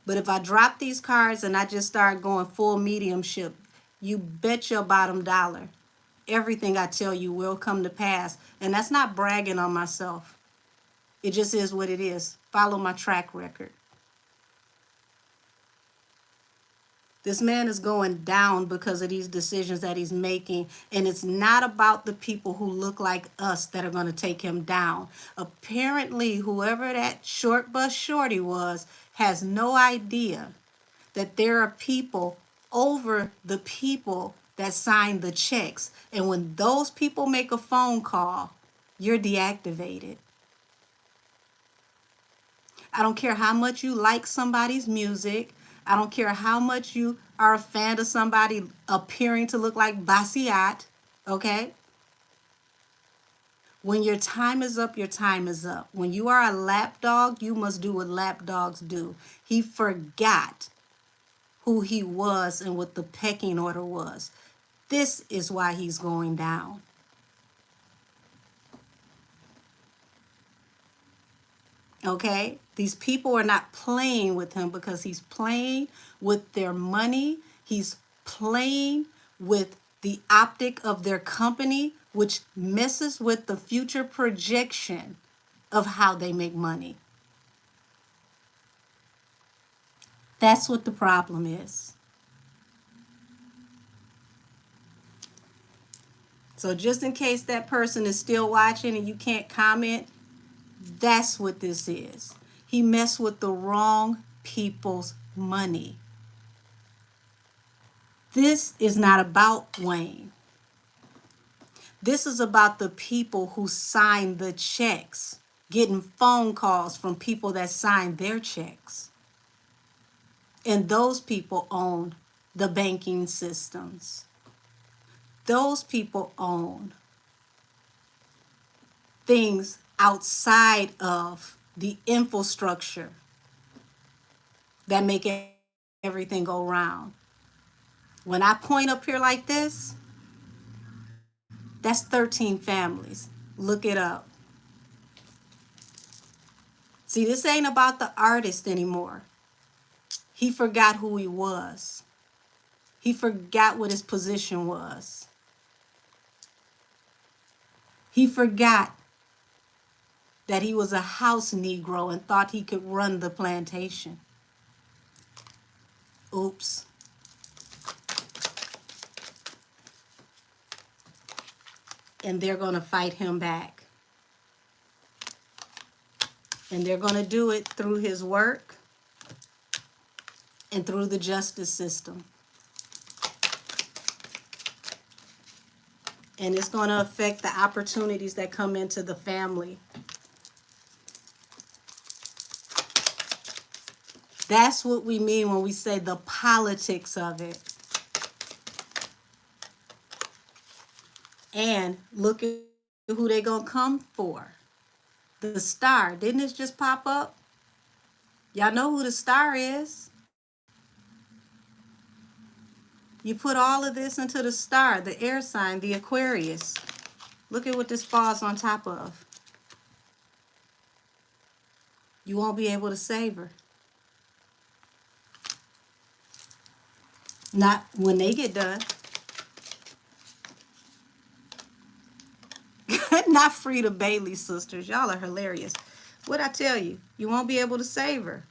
But if I drop these cards and I just start going full mediumship, you bet your bottom dollar everything I tell you will come to pass. And that's not bragging on myself. It just is what it is. Follow my track record. This man is going down because of these decisions that he's making. And it's not about the people who look like us that are going to take him down. Apparently, whoever that short bus shorty was has no idea that there are people over the people that sign the checks. And when those people make a phone call, you're deactivated. I don't care how much you like somebody's music. I don't care how much you are a fan of somebody appearing to look like Basiat, okay? When your time is up, your time is up. When you are a lapdog, you must do what lapdogs do. He forgot who he was and what the pecking order was. This is why he's going down. Okay? These people are not playing with him because he's playing with their money. He's playing with the optic of their company, which messes with the future projection of how they make money. That's what the problem is. So just in case that person is still watching and you can't comment, that's what this is. He messed with the wrong people's money. This is not about Wayne. This is about the people who signed the checks, getting phone calls from people that signed their checks. And those people own the banking systems. Those people own things outside of the infrastructure that make everything go round. When I point up here like this, that's 13 families. Look it up. See, this ain't about the artist anymore. He forgot who he was. He forgot what his position was. He forgot that he was a house Negro and thought he could run the plantation. Oops. And they're going to fight him back. And they're going to do it through his work. and through the justice system. And it's going to affect the opportunities that come into the family. That's what we mean when we say the politics of it. And look at who they gonna come for. The star. Didn't it just pop up? Y'all know who the star is. You put all of this into the star, the air sign, the Aquarius. Look at what this falls on top of. You won't be able to save her. Not when they get done. Not Frida Bailey, sisters. Y'all are hilarious. What'd I tell you? You won't be able to save her.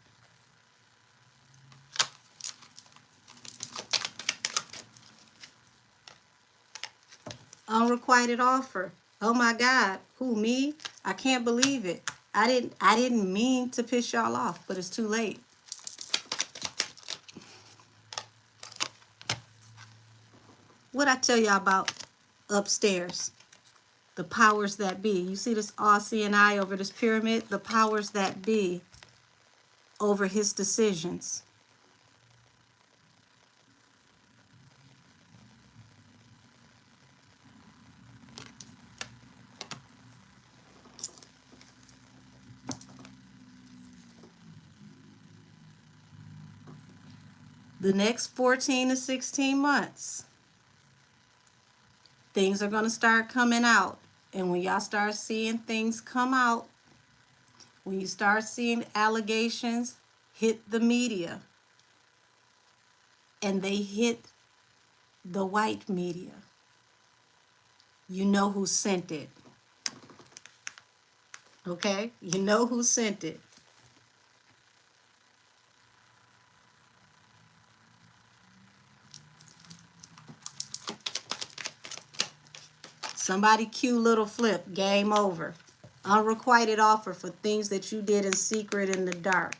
Unrequited offer. Oh my God. Who, me? I can't believe it. I didn't mean to piss y'all off, but it's too late. What I tell y'all about upstairs? The powers that be. You see this all-seeing eye over this pyramid? The powers that be over his decisions. The next 14 to 16 months, things are going to start coming out. And when y'all start seeing things come out, when you start seeing allegations hit the media, and they hit the white media, you know who sent it. Okay? You know who sent it. Somebody cue little flip. Game over. Unrequited offer for things that you did in secret in the dark.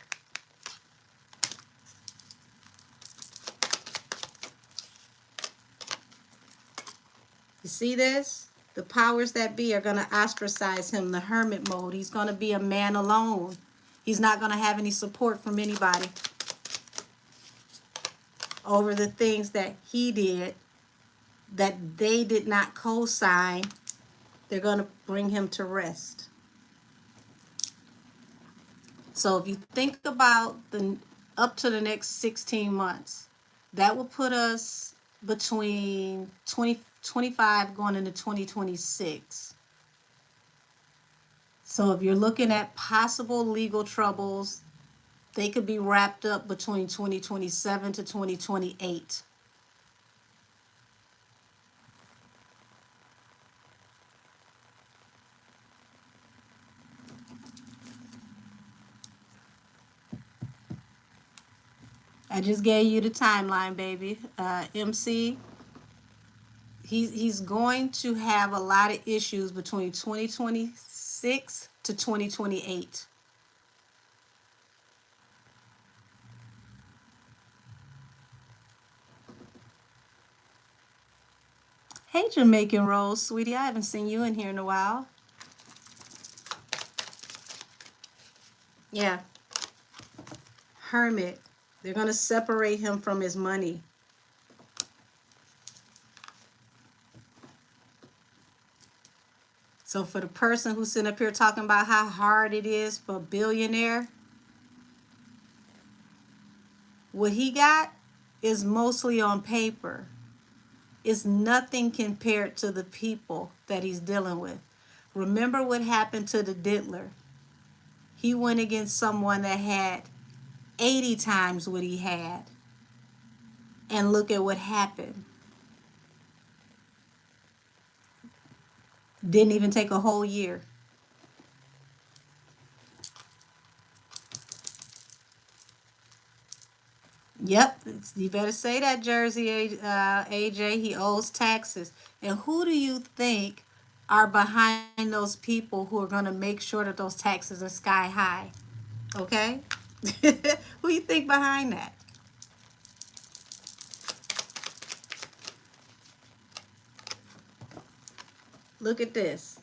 You see this? The powers that be are going to ostracize him, the hermit mode. He's going to be a man alone. He's not going to have any support from anybody over the things that he did that they did not co-sign. They're going to bring him to rest. So if you think about the up to the next 16 months, that will put us between 2025 going into 2026. So if you're looking at possible legal troubles, they could be wrapped up between 2027 to 2028. I just gave you the timeline, baby. MC, he's going to have a lot of issues between 2026 to 2028. Hey, Jamaican Rose, sweetie. I haven't seen you in here in a while. Yeah. Hermit. They're going to separate him from his money. So for the person who's sitting up here talking about how hard it is for a billionaire, what he got is mostly on paper. It's nothing compared to the people that he's dealing with. Remember what happened to the diddler. He went against someone that had 80 times what he had. And look at what happened. Didn't even take a whole year. Yep, you better say that, Jersey AJ. He owes taxes. And who do you think are behind those people who are going to make sure that those taxes are sky high? Okay? Who you think behind that? Look at this.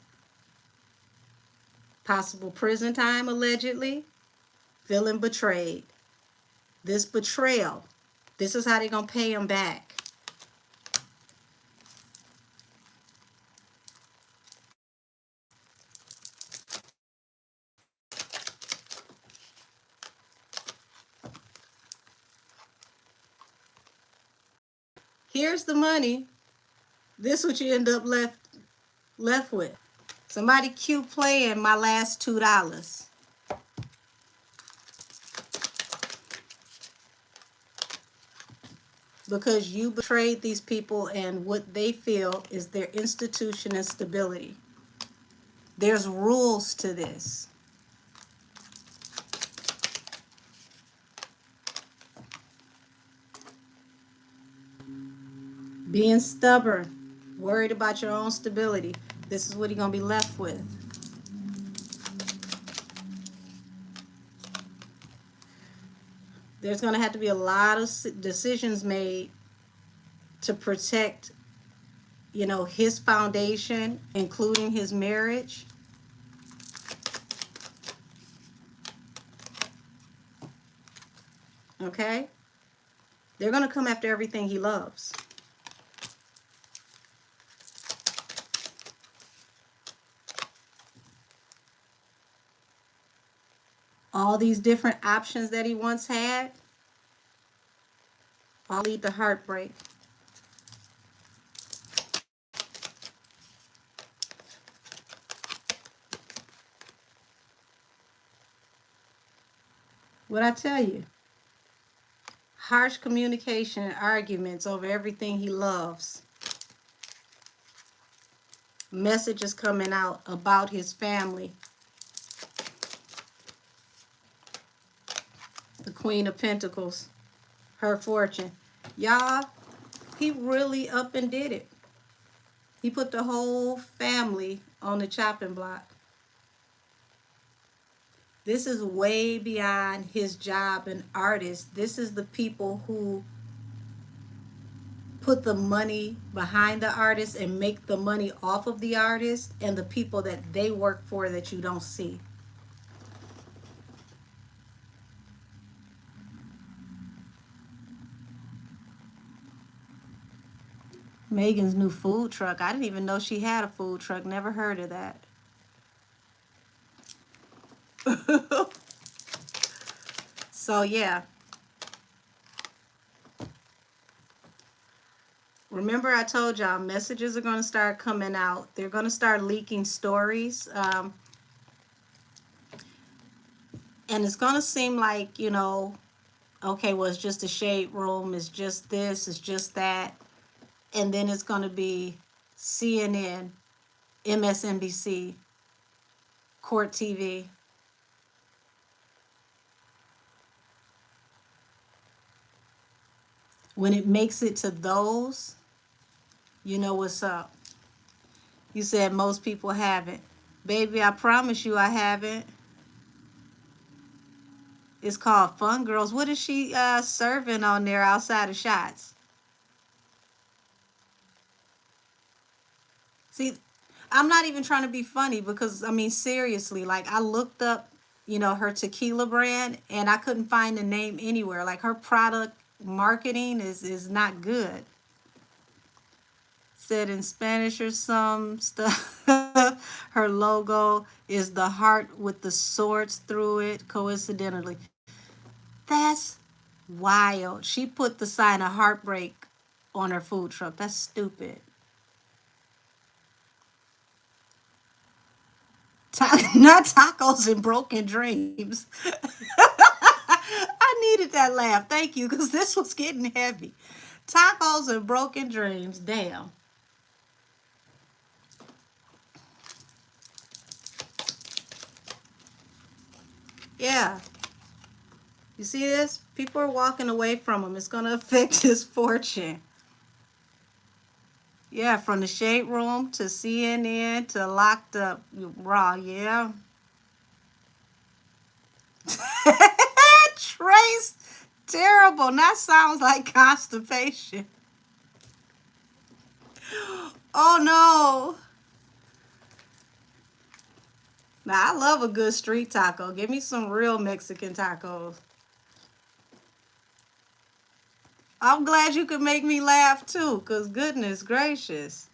Possible prison time, allegedly. Feeling betrayed. This betrayal, this is how they're going to pay him back. Here's the money. This is what you end up left with. Somebody cue playing my last $2. Because you betrayed these people and what they feel is their institution and stability. There's rules to this. Being stubborn, worried about your own stability. This is what you're going to be left with. There's going to have to be a lot of decisions made to protect, you know, his foundation, including his marriage. Okay? They're going to come after everything he loves. All these different options that he once had all lead to heartbreak. What I tell you? Harsh communication and arguments over everything he loves. Messages coming out about his family. The Queen of Pentacles. Her fortune. Y'all, he really up and did it. He put the whole family on the chopping block. This is way beyond his job and artist. This is the people who put the money behind the artist and make the money off of the artist, and the people that they work for that you don't see. Megan's new food truck. I didn't even know she had a food truck. Never heard of that. So yeah. Remember I told y'all messages are going to start coming out. They're going to start leaking stories. And it's going to seem like, you know, okay, well, it's just a shade room. It's just this. It's just that. And then it's going to be CNN, MSNBC, Court TV. When it makes it to those, you know what's up. You said most people haven't. Baby, I promise you I haven't. It's called Fun Girls. What is she serving on there outside of shots? See, I'm not even trying to be funny because, I mean, seriously, like I looked up, you know, her tequila brand and I couldn't find the name anywhere. Like her product marketing is not good. Said in Spanish or some stuff. Her logo is the heart with the swords through it, coincidentally. That's wild. She put the sign of heartbreak on her food truck. That's stupid. Not tacos and broken dreams. I needed that laugh. Thank you, because this was getting heavy. Tacos and broken dreams. Damn. Yeah. You see this? People are walking away from him. It's going to affect his fortune. Yeah, from the Shade Room to CNN to Locked Up Raw. Yeah. Trace, terrible. That sounds like constipation. Oh no. Now, I love a good street taco. Give me some real Mexican tacos. I'm glad you could make me laugh too, because goodness gracious.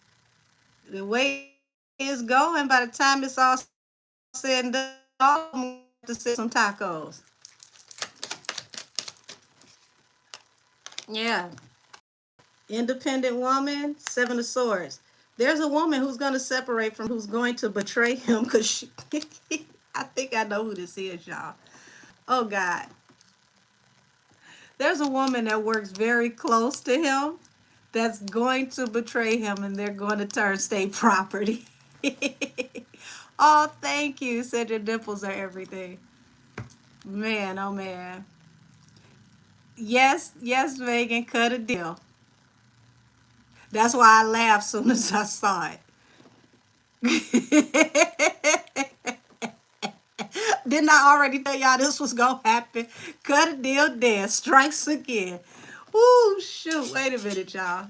The way it's going, by the time it's all said and done, all of them have to sell some tacos. Yeah. Independent woman, Seven of Swords. There's a woman who's going to separate from who's going to betray him because she, I think I know who this is, y'all. Oh, God. There's a woman that works very close to him that's going to betray him and they're going to turn state property. Oh, thank you. Said your nipples are everything. Man, oh man. Yes, yes, Megan, cut a deal. That's why I laughed soon as I saw it. Didn't I already tell y'all this was gonna happen? Cut a deal dead. Strikes again. Ooh, shoot. Wait a minute, y'all.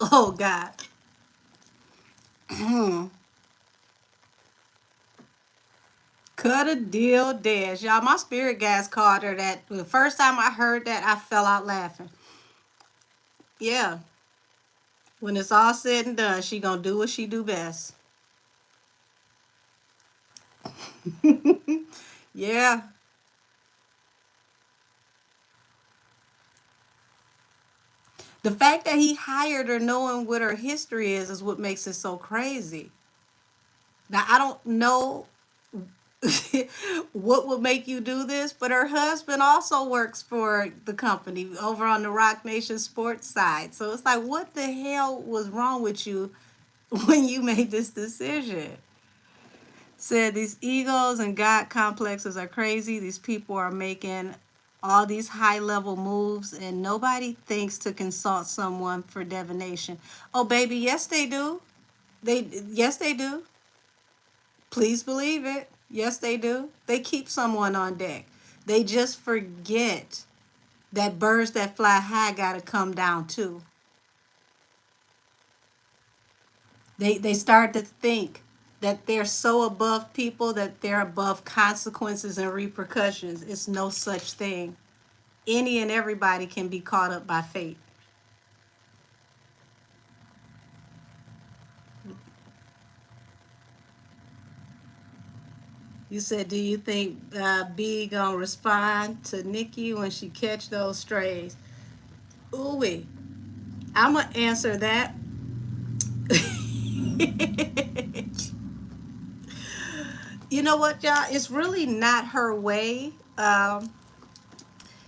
Oh God. Cut a deal dead. Y'all, my spirit guys called her that. The first time I heard that, I fell out laughing. Yeah. When it's all said and done, she gonna do what she do best. Yeah. The fact that he hired her knowing what her history is what makes it so crazy. Now, I don't know what would make you do this, but her husband also works for the company over on the Rock Nation sports side. So it's like, what the hell was wrong with you when you made this decision? Said these egos and God complexes are crazy. These people are making all these high level moves and nobody thinks to consult someone for divination. Oh baby, yes they do. Yes they do. Please believe it. Yes they do. They keep someone on deck. They just forget that birds that fly high gotta come down too. They start to think that they're so above people that they're above consequences and repercussions. It's no such thing. Any and everybody can be caught up by fate. You said, do you think B gonna respond to Nicki when she catch those strays? Ooh, I'm gonna answer that. You know what, y'all? It's really not her way.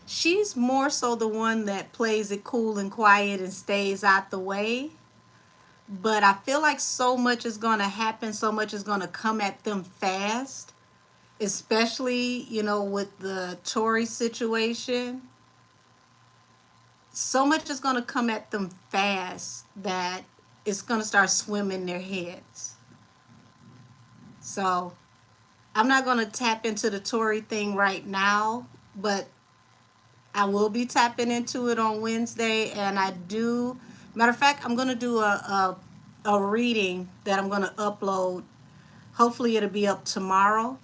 She's more so the one that plays it cool and quiet and stays out the way. But I feel like so much is going to happen, so much is going to come at them fast, especially, with the Tory situation. So much is going to come at them fast that it's going to start swimming their heads. So I'm not going to tap into the Tory thing right now, but I will be tapping into it on Wednesday. And I do, matter of fact, I'm going to do a reading that I'm going to upload. Hopefully, it'll be up tomorrow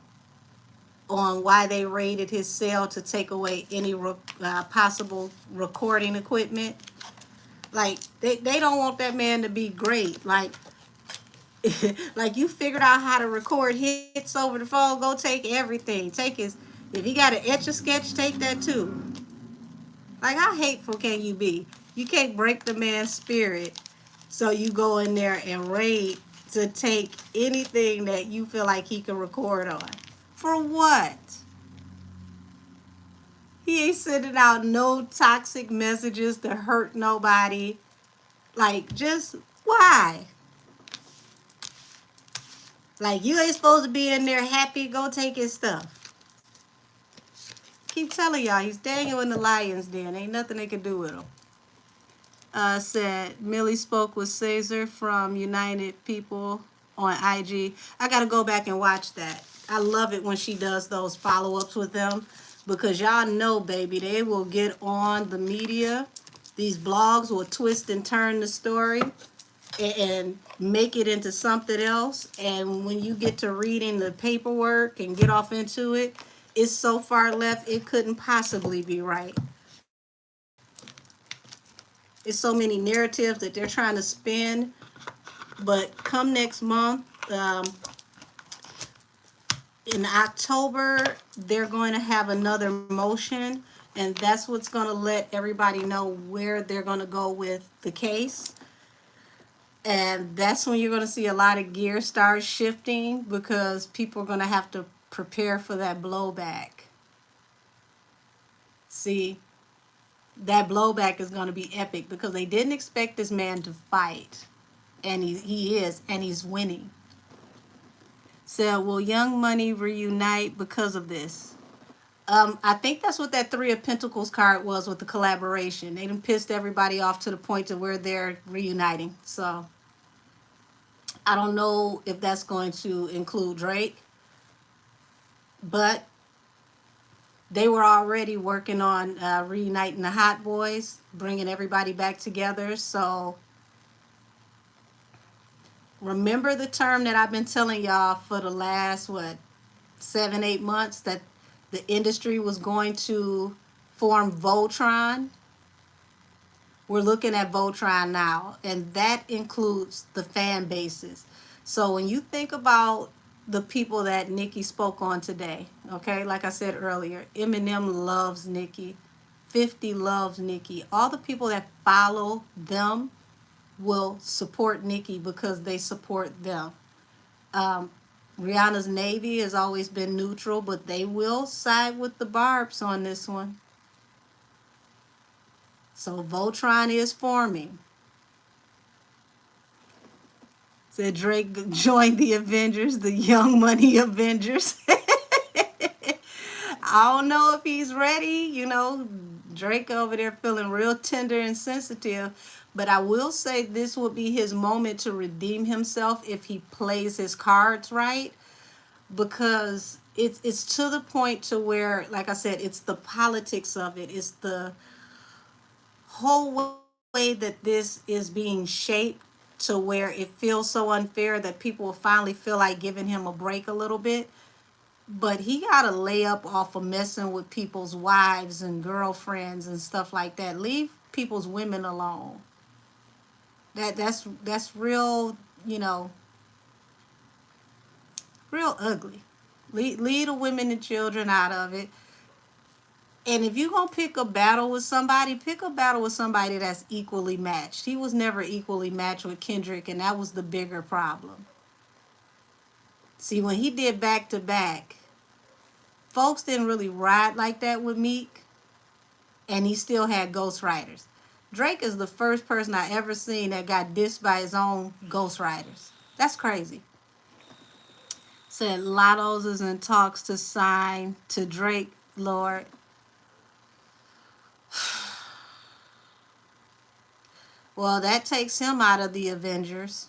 on why they raided his cell to take away any possible recording equipment. Like, they don't want that man to be great. Like, like you figured out how to record hits over the phone, go take everything. Take his, if he got an etch a sketch, take that too. Like, how hateful can you be? You can't break the man's spirit, so you go in there and raid to take anything that you feel like he can record on. For what? He ain't sending out no toxic messages to hurt nobody. Like, just why? Like, you ain't supposed to be in there happy. Go take his stuff. Keep telling y'all, he's dangling in the lion's den. Ain't nothing they can do with him. Said Millie spoke with Caesar from United People on IG. I got to go back and watch that. I love it when she does those follow-ups with them because y'all know, baby, they will get on the media These blogs will twist and turn the story and make it into something else. And when you get to reading the paperwork and get off into it, it's so far left it couldn't possibly be right. It's so many narratives that they're trying to spin. But come next month, in October, they're going to have another motion, and that's what's going to let everybody know where they're going to go with the case. And that's when you're going to see a lot of gear start shifting, because people are going to have to prepare for that blowback. See, that blowback is going to be epic because they didn't expect this man to fight. And he is, and he's winning. So will Young Money reunite because of this? I think that's what that Three of Pentacles card was with the collaboration. They done pissed everybody off to the point to where they're reuniting. So I don't know if that's going to include Drake, but they were already working on reuniting the Hot Boys, bringing everybody back together. So remember the term that I've been telling y'all for the last, 7-8 months, that the industry was going to form Voltron. We're looking at Voltron now, and that includes the fan bases. So when you think about the people that Nicki spoke on today, okay, like I said earlier, Eminem loves Nicki, 50 loves Nicki. All the people that follow them will support Nicki because they support them. Rihanna's Navy has always been neutral, but they will side with the Barbs on this one. So Voltron is forming. Said Drake joined the Avengers, the Young Money Avengers. I don't know if he's ready. Drake over there feeling real tender and sensitive. But I will say this will be his moment to redeem himself if he plays his cards right. Because it's to the point to where, like I said, it's the politics of it. It's the whole way that this is being shaped to where it feels so unfair that people will finally feel like giving him a break a little bit. But he got to lay up off of messing with people's wives and girlfriends and stuff like that. Leave people's women alone. That's real, real ugly. Leave the women and children out of it. And if you're going to pick a battle with somebody, pick a battle with somebody that's equally matched. He was never equally matched with Kendrick, and that was the bigger problem. See, when he did back to back, folks didn't really ride like that with Meek, and he still had ghostwriters. Drake is the first person I ever seen that got dissed by his own ghostwriters. That's crazy. Said Lotto's is in talks to sign to Drake, Lord. Well, that takes him out of the Avengers.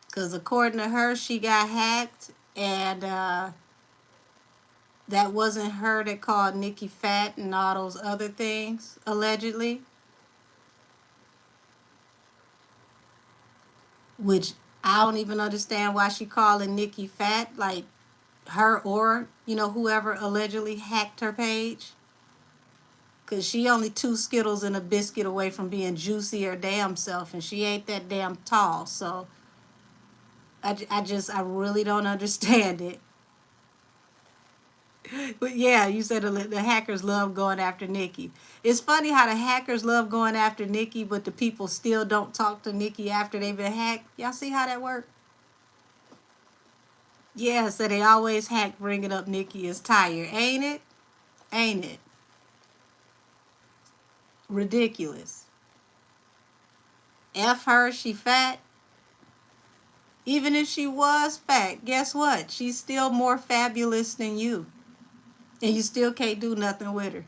Because according to her, she got hacked, and that wasn't her that called Nicki fat and all those other things, allegedly. Which I don't even understand why she calling Nicki fat, like her or, whoever allegedly hacked her page. Because she only 2 Skittles and a biscuit away from being juicy her damn self, and she ain't that damn tall. So I really don't understand it. But yeah, you said the hackers love going after Nicki. It's funny how the hackers love going after Nicki, but the people still don't talk to Nicki after they've been hacked. Y'all see how that works? Yeah, so they always hack bringing up Nicki is tired. Ain't it? Ain't it? Ridiculous. F her, she fat. Even if she was fat, guess what? She's still more fabulous than you. And you still can't do nothing with her.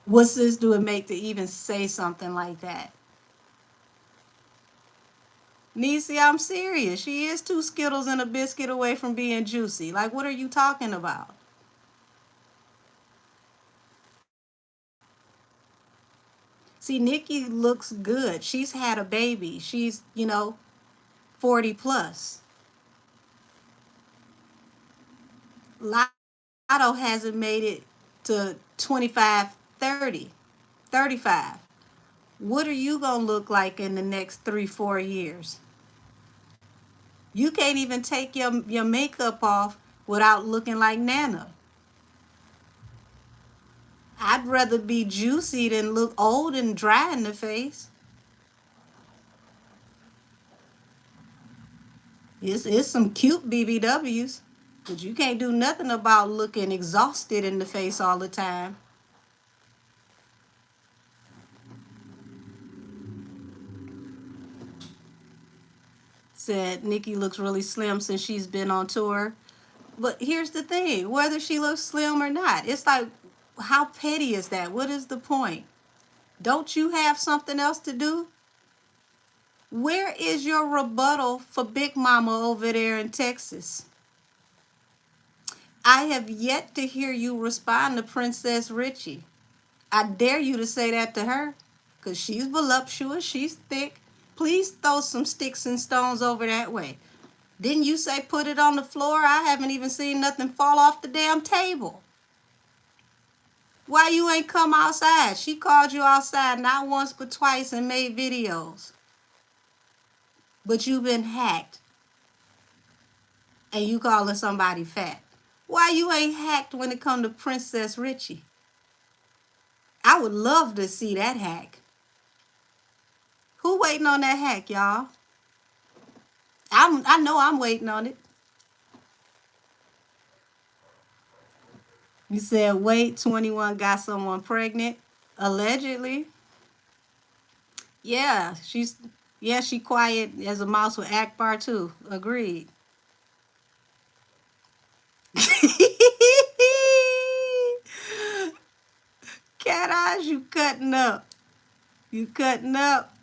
What's this do it make to even say something like that? Niecy, I'm serious. She is 2 Skittles and a biscuit away from being juicy. Like, what are you talking about? See, Nicki looks good. She's had a baby. She's, 40 plus. Lotto hasn't made it to 25, 30, 35. What are you going to look like in the next 3, 4 years? You can't even take your makeup off without looking like Nana. I'd rather be juicy than look old and dry in the face. It's some cute BBWs, but you can't do nothing about looking exhausted in the face all the time. Said Nicki looks really slim since she's been on tour. But here's the thing, whether she looks slim or not, it's like, how petty is that? What is the point? Don't you have something else to do? Where is your rebuttal for Big Mama over there in Texas? I have yet to hear you respond to Princess Richie. I dare you to say that to her, because she's voluptuous, she's thick. Please throw some sticks and stones over that way. Didn't you say put it on the floor? I haven't even seen nothing fall off the damn table. Why you ain't come outside? She called you outside not once but twice and made videos. But you've been hacked. And you calling somebody fat. Why you ain't hacked when it come to Princess Richie? I would love to see that hack. Who waiting on that hack, y'all? I know I'm waiting on it. You said, wait, 21 got someone pregnant. Allegedly. Yeah, she quiet as a mouse with Akbar too. Agreed. Cat eyes, you cutting up. You cutting up.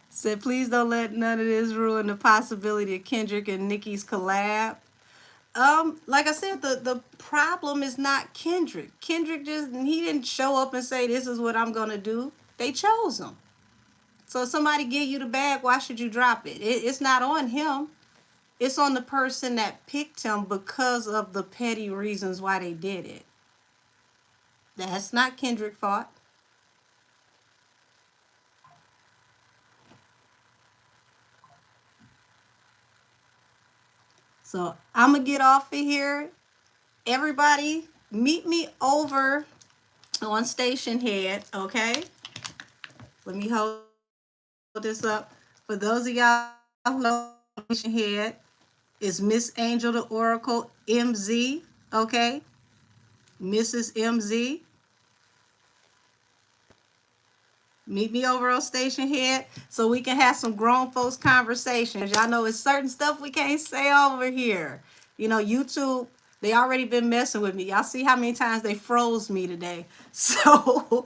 Said, please don't let none of this ruin the possibility of Kendrick and Nicki's collab. Like I said, the problem is not Kendrick. Kendrick he didn't show up and say, this is what I'm gonna do. They chose him. So if somebody give you the bag, why should you drop it? It's not on him. It's on the person that picked him because of the petty reasons why they did it. That's not Kendrick's fault. So I'm gonna get off of here. Everybody, meet me over on Station Head, okay? Let me hold this up. For those of y'all who know Station Head, is Miss Angel the Oracle MZ, okay? Mrs. MZ. Meet me over on Station Head so we can have some grown folks conversations. Y'all know it's certain stuff we can't say over here. YouTube, they already been messing with me. Y'all see how many times they froze me today. So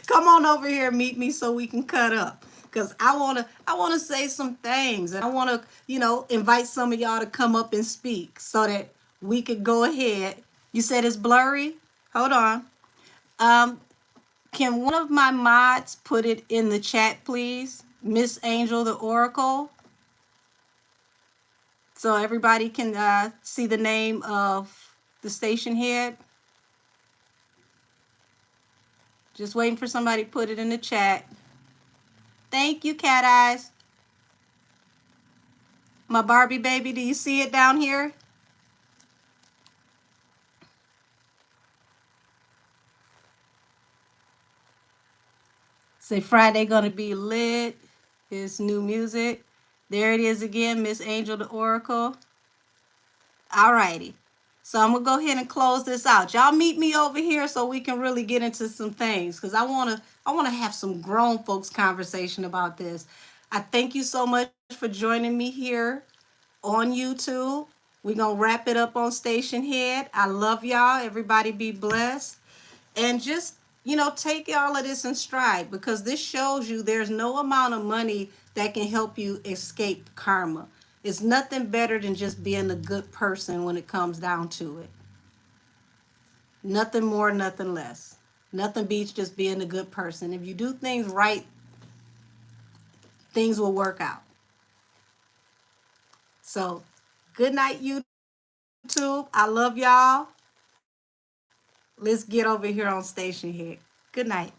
come on over here and meet me so we can cut up. Cause I wanna say some things. And I wanna, invite some of y'all to come up and speak so that we could go ahead. You said it's blurry? Hold on. Can one of my mods put it in the chat, please? Miss Angel the Oracle. So everybody can see the name of the station head. Just waiting for somebody to put it in the chat. Thank you, Cat Eyes. My Barbie baby, do you see it down here? Say Friday gonna be lit. His new music. There it is again, Miss Angel the Oracle. Alrighty. So I'm gonna go ahead and close this out. Y'all meet me over here so we can really get into some things, because I wanna have some grown folks conversation about this. I thank you so much for joining me here on YouTube. We're gonna wrap it up on Station Head. I love y'all. Everybody be blessed. And just, take all of this in stride, because this shows you there's no amount of money that can help you escape karma. It's nothing better than just being a good person when it comes down to it. Nothing more, nothing less. Nothing beats just being a good person. If you do things right, things will work out. So, good night, YouTube. I love y'all. Let's get over here on station here. Good night.